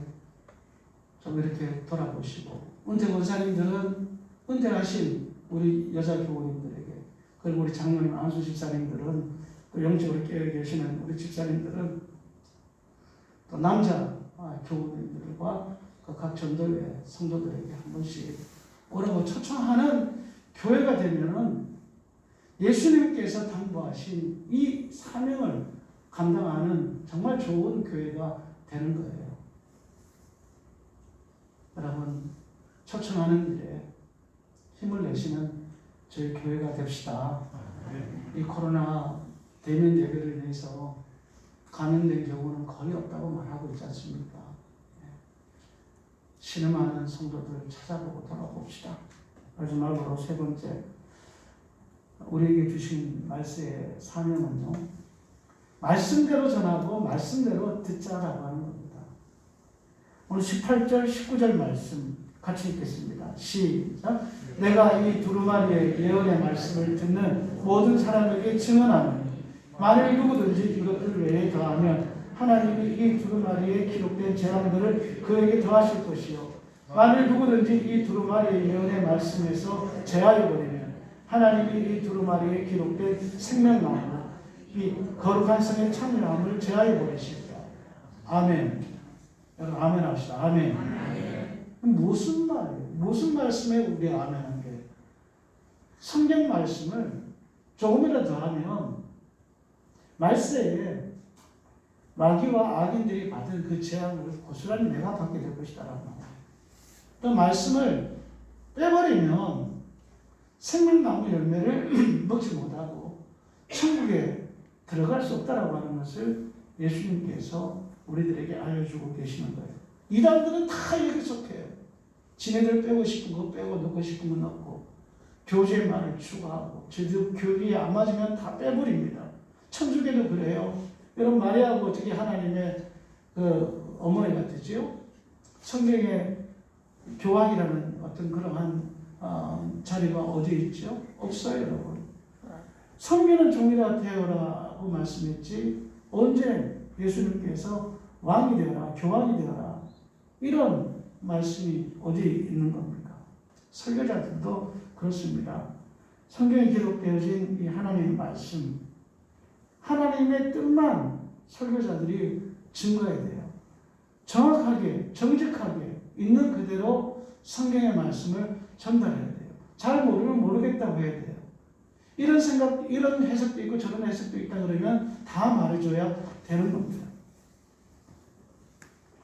좀 이렇게 돌아보시고 은퇴 권사님들은 은퇴하신 우리 여자 교우님들에게 그리고 우리 장로님 안수 집사님들은 또 영적으로 깨어 계시는 우리 집사님들은 또 남자 교우님들과 각 전도회 성도들에게 한 번씩 오라고 초청하는 교회가 되면은 예수님께서 당부하신 이 사명을 감당하는 정말 좋은 교회가 되는 거예요. 여러분 초청하는 일에 힘을 내시는 저희 교회가 됩시다. 이 코로나 대면 예배를 위해서 감염된 경우는 거의 없다고 말하고 있지 않습니까? 신음하는 성도들을 찾아보고 돌아봅시다. 마지막으로 세 번째, 우리에게 주신 말씀의 사명은요, 말씀대로 전하고 말씀대로 듣자라고 하는 겁니다. 오늘 18절, 19절 말씀 같이 읽겠습니다. 시작. 내가 이 두루마리의 예언의 말씀을 듣는 모든 사람에게 증언하노니 만일 누구든지 이것들 외에 더하면 하나님이 이 두루마리에 기록된 재앙들을 그에게 더하실 것이요 만일 누구든지 이 두루마리의 예언의 말씀에서 제하여 버리면 하나님이 이 두루마리에 기록된 생명나무 이 거룩한 성의 참여함을 제하여 버리십니다. 아멘. 여러분 아멘 합시다. 아멘. 무슨 말이에요? 무슨 말씀에 우리가 아멘한 게 성경 말씀을 조금이라도 더 하면 말세에 마귀와 악인들이 받은 그 재앙을 고스란히 내가 받게 될 것이다라는 거예요. 또 말씀을 빼버리면 생명나무 열매를 먹지 못하고 천국에 들어갈 수 없다라고 하는 것을 예수님께서 우리들에게 알려주고 계시는 거예요. 이단들은 다 여기 속해요. 지네들 빼고 싶은 거 빼고 넣고 싶은 거 넣고 교주의 말을 추가하고 저희들 교리에 안 맞으면 다 빼버립니다. 천주교도 그래요. 여러분 마리아가 어떻게 하나님의 그 어머니가 되지요? 성경에 교황이라는 어떤 그러한 자리가 어디 있죠? 없어요, 여러분. 성경은 종이라 되어라고 말씀했지 언제 예수님께서 왕이 되어라, 교황이 되어라 이런 말씀이 어디 있는 겁니까? 설교자들도 그렇습니다. 성경에 기록되어진 이 하나님의 말씀, 하나님의 뜻만 설교자들이 증거해야 돼요. 정확하게, 정직하게 있는 그대로 성경의 말씀을 전달해야 돼요. 잘 모르면 모르겠다고 해야 돼요. 이런 생각, 이런 해석도 있고 저런 해석도 있다 그러면 다 말해줘야 되는 겁니다.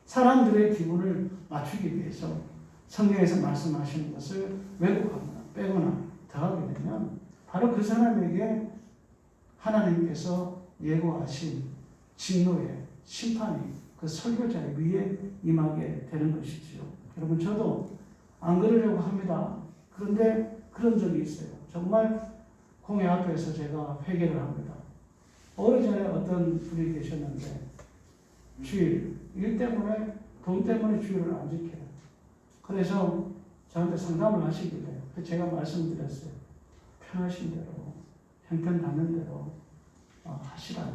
사람들의 기분을 맞추기 위해서 성경에서 말씀하시는 것을 왜곡하거나 빼거나 더하게 되면 바로 그 사람에게 하나님께서 예고하신 진노의 심판이 그 설교자의 위에 임하게 되는 것이지요. 여러분 저도 안 그러려고 합니다. 그런데 그런 적이 있어요. 정말 공회 앞에서 제가 회개를 합니다. 오래전에 어떤 분이 계셨는데 주일, 일 때문에 돈 때문에 주일을 안 지켜요. 그래서 저한테 상담을 하시길래 제가 말씀드렸어요. 편하신 대로, 형편 닿는 대로 하시라고.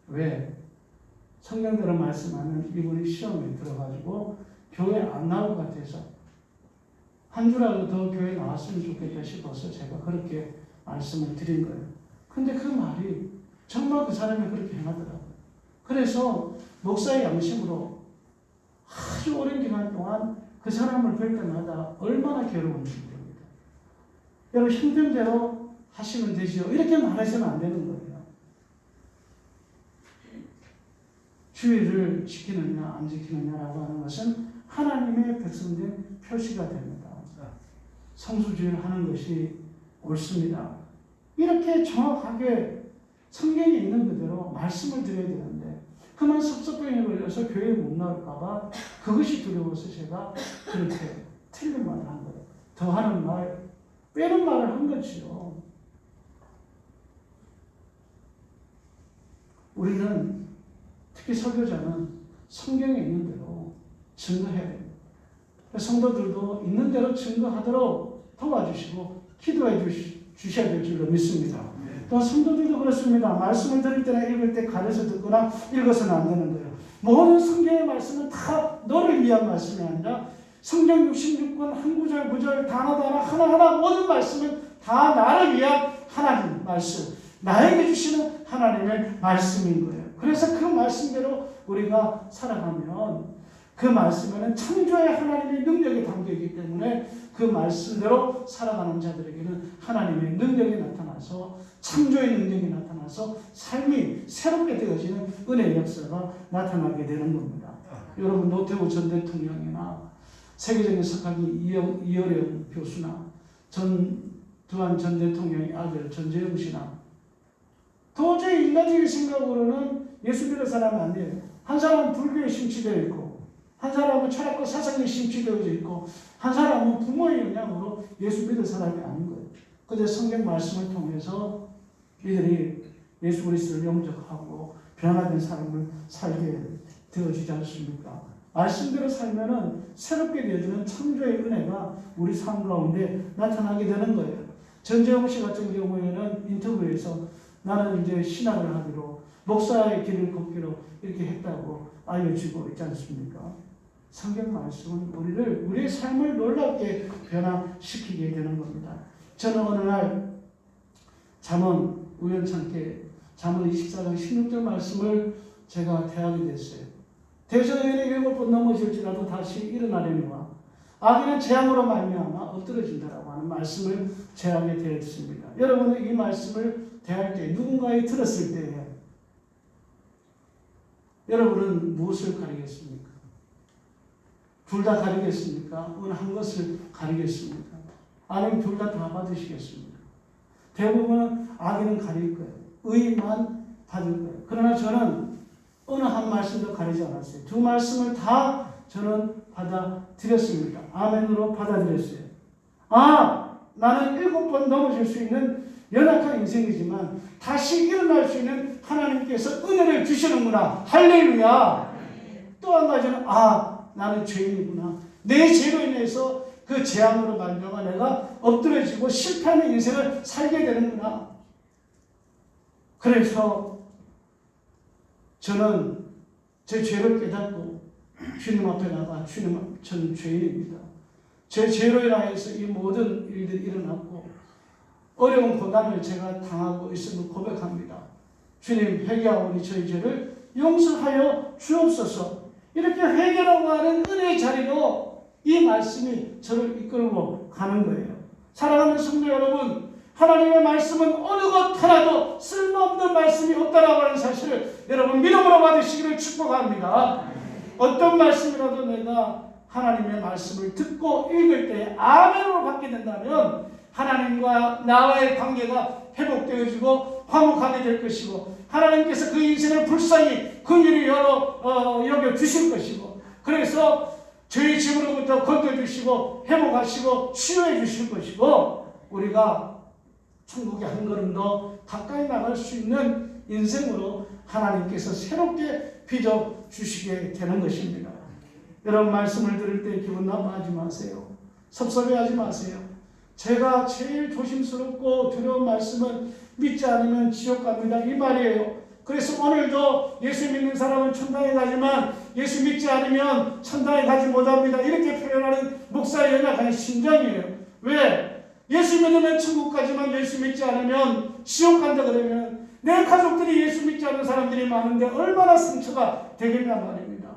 왜? 성경대로 말씀하면 이분이 시험에 들어가지고 교회 안 나올 것 같아서 한 주라도 더 교회 나왔으면 좋겠다 싶어서 제가 그렇게 말씀을 드린 거예요. 근데 그 말이 정말 그 사람이 그렇게 행하더라고요. 그래서 목사의 양심으로 아주 오랜 기간 동안 그 사람을 뵐 때마다 얼마나 괴로운지 모릅니다. 여러분 형편대로 하시면 되지요. 이렇게 말해서는 안 되는 거예요. 주의를 지키느냐 안 지키느냐라고 하는 것은 하나님의 백성된 표시가 됩니다. 성수주의를 하는 것이 옳습니다. 이렇게 정확하게 성경에 있는 그대로 말씀을 드려야 되는데 그만 섭섭병에 걸려서 교회에 못 나올까 봐 그것이 두려워서 제가 그렇게 틀린 말을 한 거예요. 더하는 말, 빼는 말을 한 거지요. 우리는 특히 설교자는 성경에 있는 대로 증거해야 됩니다. 성도들도 있는 대로 증거하도록 도와주시고 기도해 주셔야 될 줄로 믿습니다. 또 성도들도 그렇습니다. 말씀을 들을 때나 읽을 때 가려서 듣거나 읽어서는 안 되는 거예요. 모든 성경의 말씀은 다 너를 위한 말씀이 아니라 성경 66권 한 구절 구절 단어 하나하나 모든 말씀은 다 나를 위한 하나님 말씀, 나에게 주시는 하나님의 말씀인 거예요. 그래서 그 말씀대로 우리가 살아가면 그 말씀에는 창조의 하나님의 능력이 담겨있기 때문에 그 말씀대로 살아가는 자들에게는 하나님의 능력이 나타나서 창조의 능력이 나타나서 삶이 새롭게 되어지는 은혜의 역사가 나타나게 되는 겁니다. 여러분 노태우 전 대통령이나 세계적인 석학이 이어령 교수나 전두환 전 대통령의 아들 전재영 씨나 도저히 인간적인 생각으로는 예수 믿는 사람은 안 돼요. 한 사람은 불교에 심취되어 있고 한 사람은 철학과 사상에 심취되어져 있고 한 사람은 부모의 영향으로 예수 믿을 사람이 아닌 거예요. 그런데 성경 말씀을 통해서 이들이 예수 그리스도를 영접하고 변화된 삶을 살게 되어지지 않습니까? 말씀대로 살면은 새롭게 되어지는 창조의 은혜가 우리 삶 가운데 나타나게 되는 거예요. 전재홍 씨 같은 경우에는 인터뷰에서 나는 이제 신학을 하기로 목사의 길을 걷기로 이렇게 했다고 알려지고 있지 않습니까? 성경 말씀은 우리의 삶을 놀랍게 변화시키게 되는 겁니다. 저는 어느 날 잠언 우연찮게 잠언 24장 16절 말씀을 제가 대하게 됐어요. 대저인이 7번 넘어질지라도 다시 일어나려니와 악인은 재앙으로 말미암아 엎드러진다라고 하는 말씀을 제하게 되었습니다. 여러분은 이 말씀을 대할 때 누군가에 들었을 때 여러분은 무엇을 가리겠습니까? 둘 다 가리겠습니까? 어느 한 것을 가리겠습니까? 아니면 둘 다 받으시겠습니까? 대부분은 악인은 가릴 거예요. 의만 받을 거예요. 그러나 저는 어느 한 말씀도 가리지 않았어요. 두 말씀을 다 저는 받아들였습니다. 아멘으로 받아들였어요. 나는 7번 넘어질 수 있는 연약한 인생이지만 다시 일어날 수 있는 하나님께서 은혜를 주시는구나. 할렐루야. 또 한 가지는 나는 죄인이구나. 내 죄로 인해서 그 재앙으로 말미암아 내가 엎드려지고 실패하는 인생을 살게 되는구나. 그래서 저는 제 죄를 깨닫고 주님 앞에 나가 주님, 저는 죄인입니다. 제 죄로 인하여서 이 모든 일들이 일어났고 어려운 고난을 제가 당하고 있음을 고백합니다. 주님, 회개하오니 저희 죄를 용서하여 주옵소서. 이렇게 회개라고 하는 은혜의 자리로 이 말씀이 저를 이끌고 가는 거예요. 사랑하는 성도 여러분, 하나님의 말씀은 어느 것 하나도 쓸모없는 말씀이 없다라고 하는 사실을 여러분 믿음으로 받으시기를 축복합니다. 어떤 말씀이라도 내가 하나님의 말씀을 듣고 읽을 때 아멘으로 받게 된다면 하나님과 나와의 관계가 회복되어지고 화목하게 될 것이고 하나님께서 그 인생을 불쌍히 긍휼히 여겨 주실 것이고 그래서 죄의 짐으로부터 건져주시고 회복하시고 치유해 주실 것이고 우리가 천국에 한 걸음 더 가까이 나갈 수 있는 인생으로 하나님께서 새롭게 빚어 주시게 되는 것입니다. 여러분 말씀을 들을 때 기분 나빠하지 마세요. 섭섭해하지 마세요. 제가 제일 조심스럽고 두려운 말씀은 믿지 않으면 지옥 갑니다. 이 말이에요. 그래서 오늘도 예수 믿는 사람은 천당에 가지만 예수 믿지 않으면 천당에 가지 못합니다. 이렇게 표현하는 목사의 연약한 심정이에요. 왜? 예수 믿으면 천국 가지만 예수 믿지 않으면 지옥 간다 그러면 내 가족들이 예수 믿지 않는 사람들이 많은데 얼마나 상처가 되겠냐 말입니다.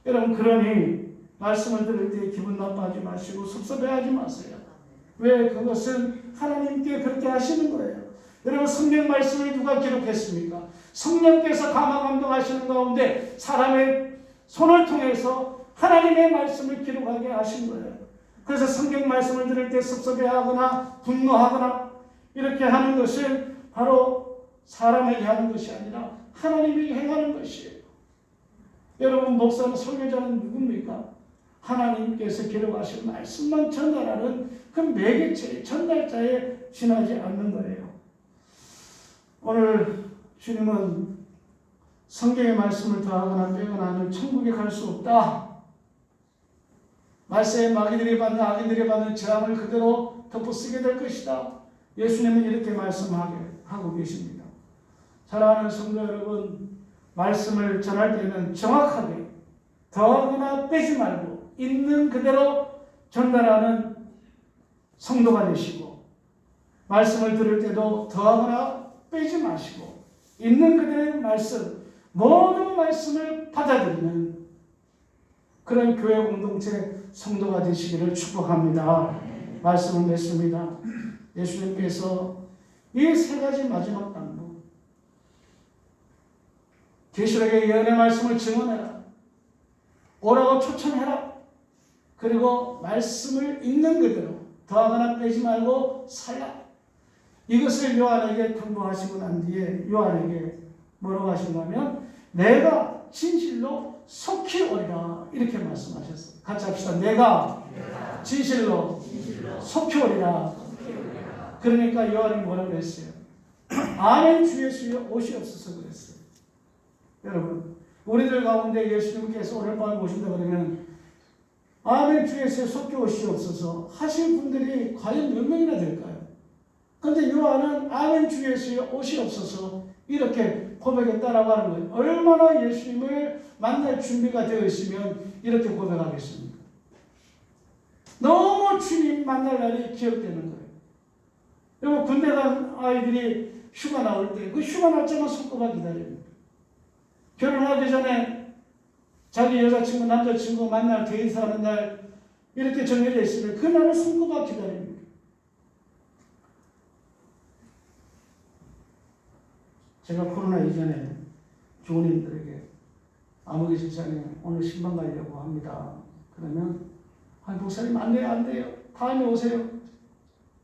여러분 그러니 말씀을 들을 때 기분 나빠하지 마시고 섭섭해하지 마세요. 왜? 그것은 하나님께 그렇게 하시는 거예요. 여러분 성경 말씀을 누가 기록했습니까? 성령께서 감화감동하시는 가운데 사람의 손을 통해서 하나님의 말씀을 기록하게 하신 거예요. 그래서 성경 말씀을 들을 때 섭섭해하거나 분노하거나 이렇게 하는 것은 바로 사람에게 하는 것이 아니라 하나님이 행하는 것이에요. 여러분 목사는 설교자는 누굽니까? 하나님께서 기록하신 말씀만 전달하는 그 매개체 전달자에 지나지 않는 거예요. 오늘 주님은 성경의 말씀을 더하거나 빼거나 하면 천국에 갈 수 없다. 말세에 마귀들이 받는 악인들이 받는 재앙을 그대로 덮어쓰게 될 것이다. 예수님은 이렇게 말씀하고 계십니다. 사랑하는 성도 여러분, 말씀을 전할 때는 정확하게 더하거나 빼지 말고 있는 그대로 전달하는 성도가 되시고 말씀을 들을 때도 더하거나 빼지 마시고 있는 그대로의 말씀, 모든 말씀을 받아들이는 그런 교회 공동체 성도가 되시기를 축복합니다. 말씀을 맺습니다. 예수님께서 이 세 가지 마지막 단로 계시록의 예언의 말씀을 증언해라. 오라고 초청해라. 그리고 말씀을 있는 그대로 더하거나 빼지 말고 살라. 이것을 요한에게 통보하시고 난 뒤에 요한에게 뭐라고 하신가면 내가 진실로 속히 오리라 이렇게 말씀하셨어요. 같이 합시다. 내가 진실로 속히 오리라. 그러니까 요한이 뭐라고 했어요? 아멘 주 예수여 옷이 없어서 그랬어요. 여러분 우리들 가운데 예수님께서 오늘 밤에 오신다 그러면 아멘 주 예수여 속히 옷이 없어서 하실 분들이 과연 몇 명이나 될까요? 그런데 요한은 아멘 주 예수여 옷이 없어서 이렇게 고백했다라고 하는 거예요. 얼마나 예수님을 만날 준비가 되어 있으면 이렇게 고백하겠습니까? 너무 주님 만날 날이 기억되는 거예요. 여러분 군대 간 아이들이 휴가 나올 때 그 휴가 날짜만 손꼽아 기다립니다. 결혼하기 전에 자기 여자친구 남자친구 만날 데이트하는 날 이렇게 정해져 있으면 그 날을 손꼽아 기다립니다. 제가 코로나 이전에 교우님들에게 아무개 집사님 오늘 신방 가려고 합니다. 그러면 목사님 안 돼요 안 돼요 다음에 오세요.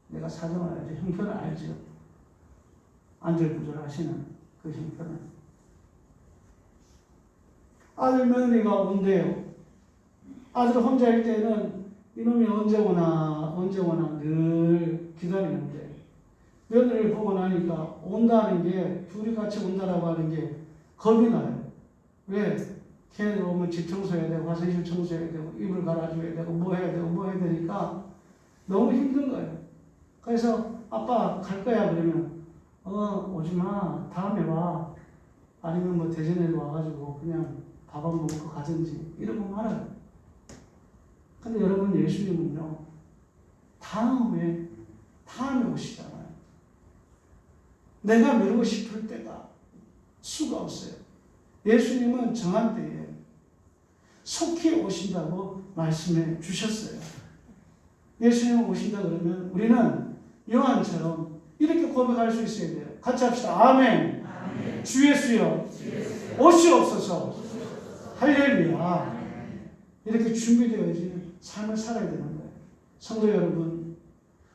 내가 사정을 알죠. 형편을 알죠. 안절부절하시는 그 형편을. 아들 며느리가 온대요. 아들 혼자일 때는 이놈이 언제 오나 늘 기다리는데 며느리를 보고 나니까 온다는 게, 둘이 같이 온다라고 하는 게 겁이 나요. 왜? 걔네들 오면 집 청소해야 되고, 화장실 청소해야 되고, 이불 갈아줘야 되고, 뭐 해야 되고, 뭐 해야 되니까 너무 힘든 거예요. 그래서 아빠 갈 거야 그러면 오지 마. 다음에 와. 아니면 뭐 대전에 와가지고 그냥 밥 한 번 먹고 가든지 이러고 말아요. 근데 여러분 예수님은요 다음에 오시잖아요. 내가 미루고 싶을 때가 수가 없어요. 예수님은 정한 때에 속히 오신다고 말씀해 주셨어요. 예수님 오신다 그러면 우리는 요한처럼 이렇게 고백할 수 있어야 돼요. 같이 합시다. 아멘. 아멘. 주 예수여 오시옵소서. 할렐루야. 이렇게 준비되어야지 삶을 살아야 되는 거예요. 성도 여러분,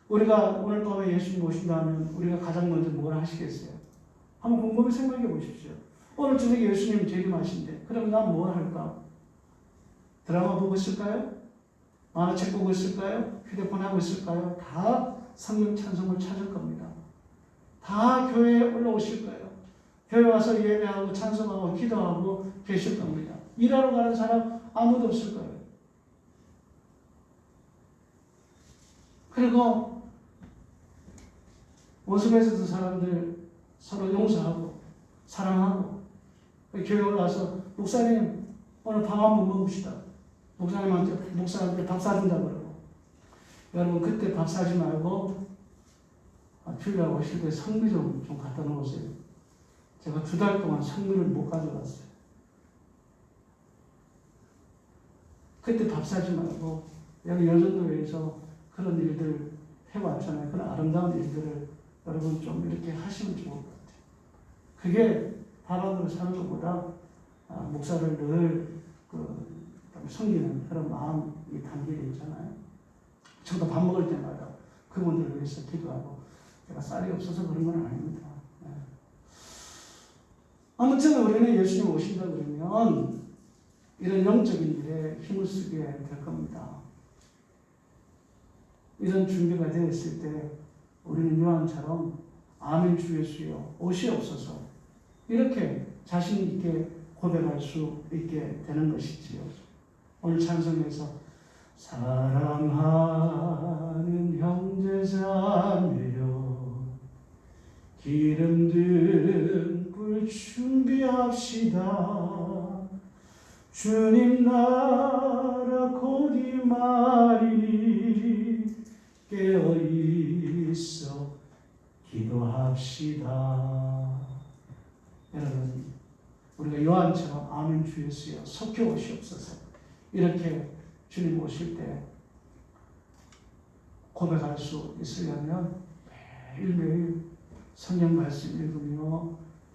우리가 오늘 밤에 예수님 오신다 하면 우리가 가장 먼저 뭘 하시겠어요? 한번 곰곰이 생각해 보십시오. 오늘 저녁에 예수님 재림하신대. 그럼 난 뭘 할까? 드라마 보고 있을까요? 만화책 보고 있을까요? 휴대폰 하고 있을까요? 다 성령 찬송을 찾을 겁니다. 다 교회에 올라오실 거예요. 교회 와서 예배하고 찬송하고 기도하고 계실 겁니다. 일하러 가는 사람 아무도 없을 거예요. 그리고 모습에서도 사람들 서로 용서하고 사랑하고 교회 올라와서 목사님 오늘 밥 한번 먹읍시다. 목사님한테 밥 사준다 그러고 여러분 그때 밥 사지 말고 주일날 오실 때 성미 좀 갖다 놓으세요. 제가 2달 동안 성미를 못 가져갔어요. 그때 밥 사지 말고 여기 여전도에서 그런 일들 해왔잖아요. 그런 아름다운 일들을 여러분 좀 이렇게 하시면 좋을 것 같아요. 그게 밥 안으로 사는 것보다 목사를 늘 섬기는 그런 마음이 담겨 있잖아요. 저도 밥 먹을 때마다 그분들을 위해서 기도하고 제가 쌀이 없어서 그런 건 아닙니다. 아무튼 우리는 예수님 오신다 그러면 이런 영적인 일에 힘을 쓰게 될 겁니다. 이런 준비가 되어 있을 때 우리는 요한처럼 아멘 주 예수여 오시옵소서 이렇게 자신 있게 고백할 수 있게 되는 것이지요. 오늘 찬송에서 사랑하는 형제자매여 기름든 불 준비합시다. 주님 나라 곧 임하리니 깨어있어 기도합시다. 여러분 우리가 요한처럼 아멘 주 예수여 속히 오시옵소서 이렇게 주님 오실 때 고백할 수 있으려면 매일매일 성경 말씀 읽으며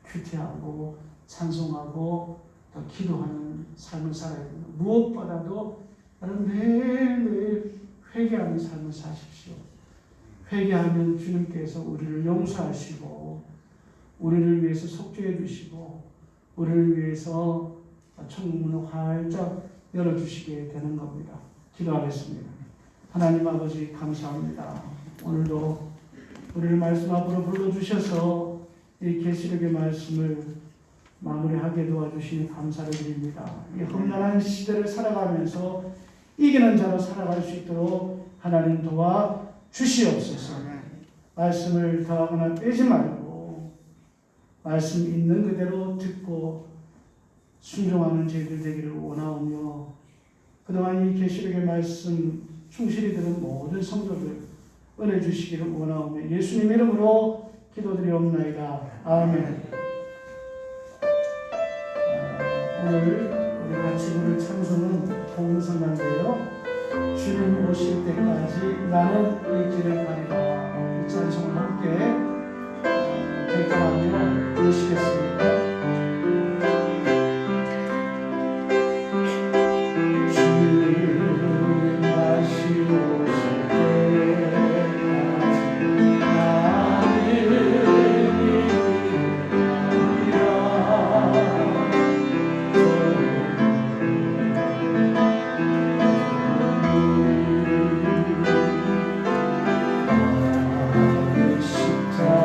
큐티하고 찬송하고 또 기도하는 삶을 살아야 됩니다. 무엇보다도 여러분 매일매일 회개하는 삶을 사십시오. 회개하면 주님께서 우리를 용서하시고 우리를 위해서 속죄해 주시고 우리를 위해서 천국문을 활짝 열어주시게 되는 겁니다. 기도하겠습니다. 하나님 아버지 감사합니다. 오늘도 우리를 말씀 앞으로 불러주셔서 이 계시록의 말씀을 마무리하게 도와주시니 감사를 드립니다. 이 험난한 시대를 살아가면서 이기는 자로 살아갈 수 있도록 하나님 도와 주시옵소서. 말씀을 더하거나 빼지 말고 말씀 있는 그대로 듣고 순종하는 저희들 되기를 원하오며 그동안 이 계시록의 말씀 충실히 들은 모든 성도들 은혜 주시기를 원하오며 예수님 이름으로 기도드리옵나이다. 아멘. 오늘 우리 같이 부를 찬송은 봉성가인데요. 주님 오실 때까지 나는 이 길을 가리라. 이 찬송을 함께 대가하며 부르시겠습니다. 다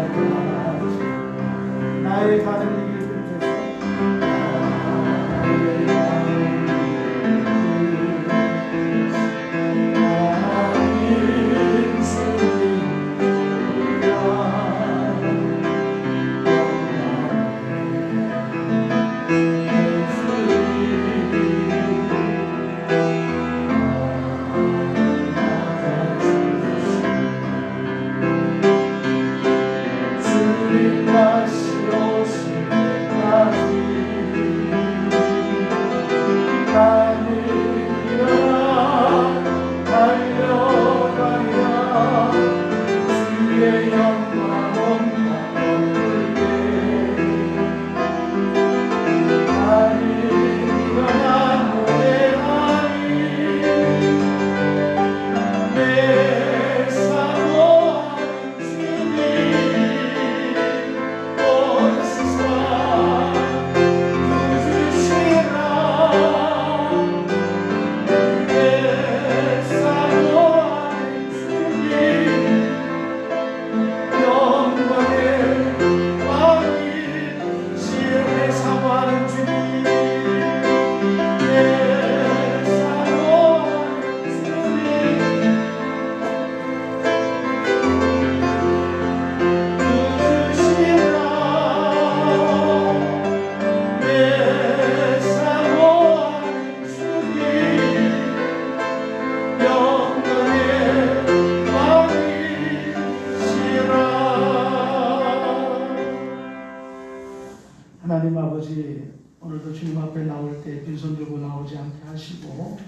나올 때 빈손 들고 나오지 않게 하시고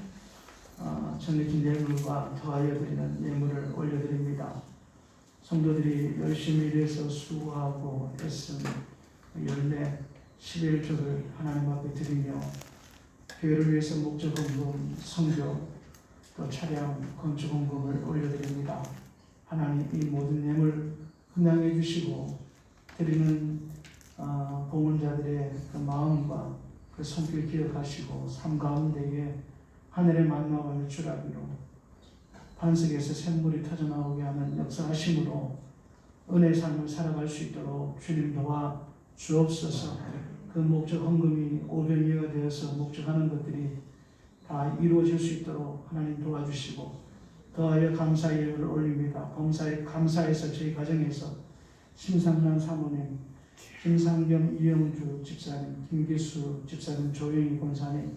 전해진 예물과 더하여 드리는 예물을 올려드립니다. 성도들이 열심히 일해서 수고하고 애쓴 열매 11조를 하나님 앞에 드리며 교회를 위해서 목적헌금, 성교, 또 차량, 건축헌금을 올려드립니다. 하나님 이 모든 예물 흥량해 주시고 드리는 봉헌자들의 그 마음과 그 손길 기억하시고 삶 가운데에 하늘의 만나와 유출하기로 반석에서 샘물이 터져나오게 하는 역사하심으로 은혜의 삶을 살아갈 수 있도록 주님 도와 주옵소서. 그 목적 헌금이 오병이어가 되어서 목적하는 것들이 다 이루어질 수 있도록 하나님 도와주시고 더하여 감사의 예물을 올립니다. 감사해서 저희 가정에서 심상란 사모님, 김상겸 이영주 집사님, 김기수 집사님, 조영희 권사님,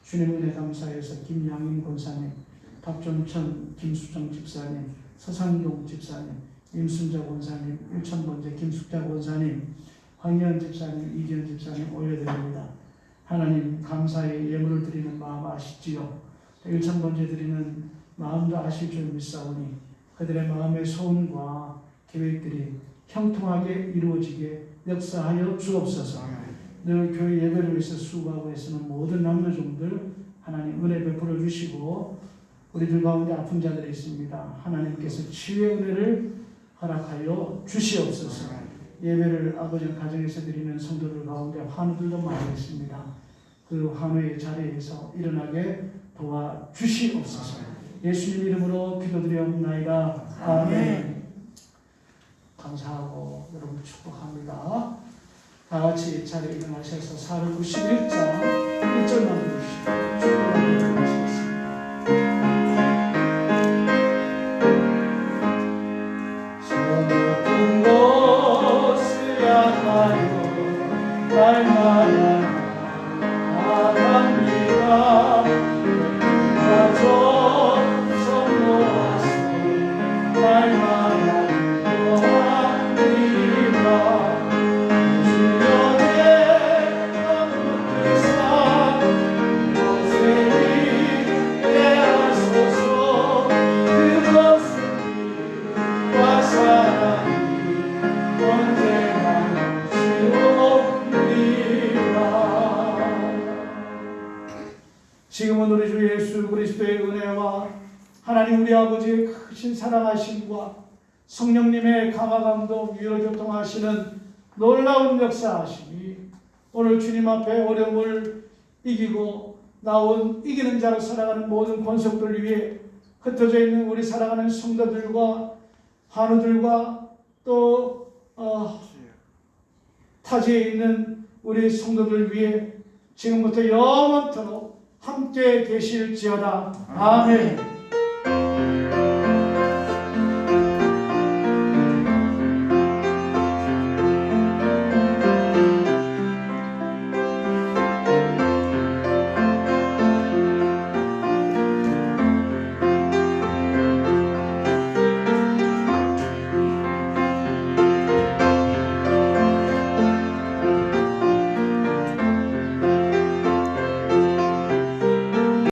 주님 은혜 감사해서 김양인 권사님, 박종천, 김수정 집사님, 서상동 집사님, 임순자 권사님, 일천번째 김숙자 권사님, 황현 집사님, 이기현 집사님 올려드립니다. 하나님 감사의 예물을 드리는 마음 아시지요? 일천번째 드리는 마음도 아실 줄 믿사오니 그들의 마음의 소원과 계획들이 형통하게 이루어지게 역사하여 주옵소서. 늘 교회 예배를 위해서 수고하고 애쓰는 모든 남녀종들 하나님 은혜 베풀어 주시고 우리들 가운데 아픈 자들이 있습니다. 하나님께서 치유의 은혜를 허락하여 주시옵소서. 예배를 아버지 가정에서 드리는 성도들 가운데 환우들도 많이 있습니다. 그 환우의 자리에서 일어나게 도와주시옵소서. 예수님 이름으로 기도드리옵나이다. 아멘. 감사하고 여러분 축복합니다. 다 같이 자리에 일어나셔서 사를 91장 1절만 부르시고 축복을 드리시겠습니다. 저 높은 곳을 향하여 날마다 나갑니다. 가족 성모하소 날마다 지금은 우리 주 예수 그리스도의 은혜와 하나님 우리 아버지의 크신 사랑하심과 성령님의 감화감동 위로교통하시는 놀라운 역사하심이 오늘 주님 앞에 어려움을 이기고 나온 이기는 자로 살아가는 모든 권속들 위해 흩어져 있는 우리 살아가는 성도들과 환우들과 또 타지에 있는 우리 성도들 위해 지금부터 영원토록 함께 계실지어다. 아멘.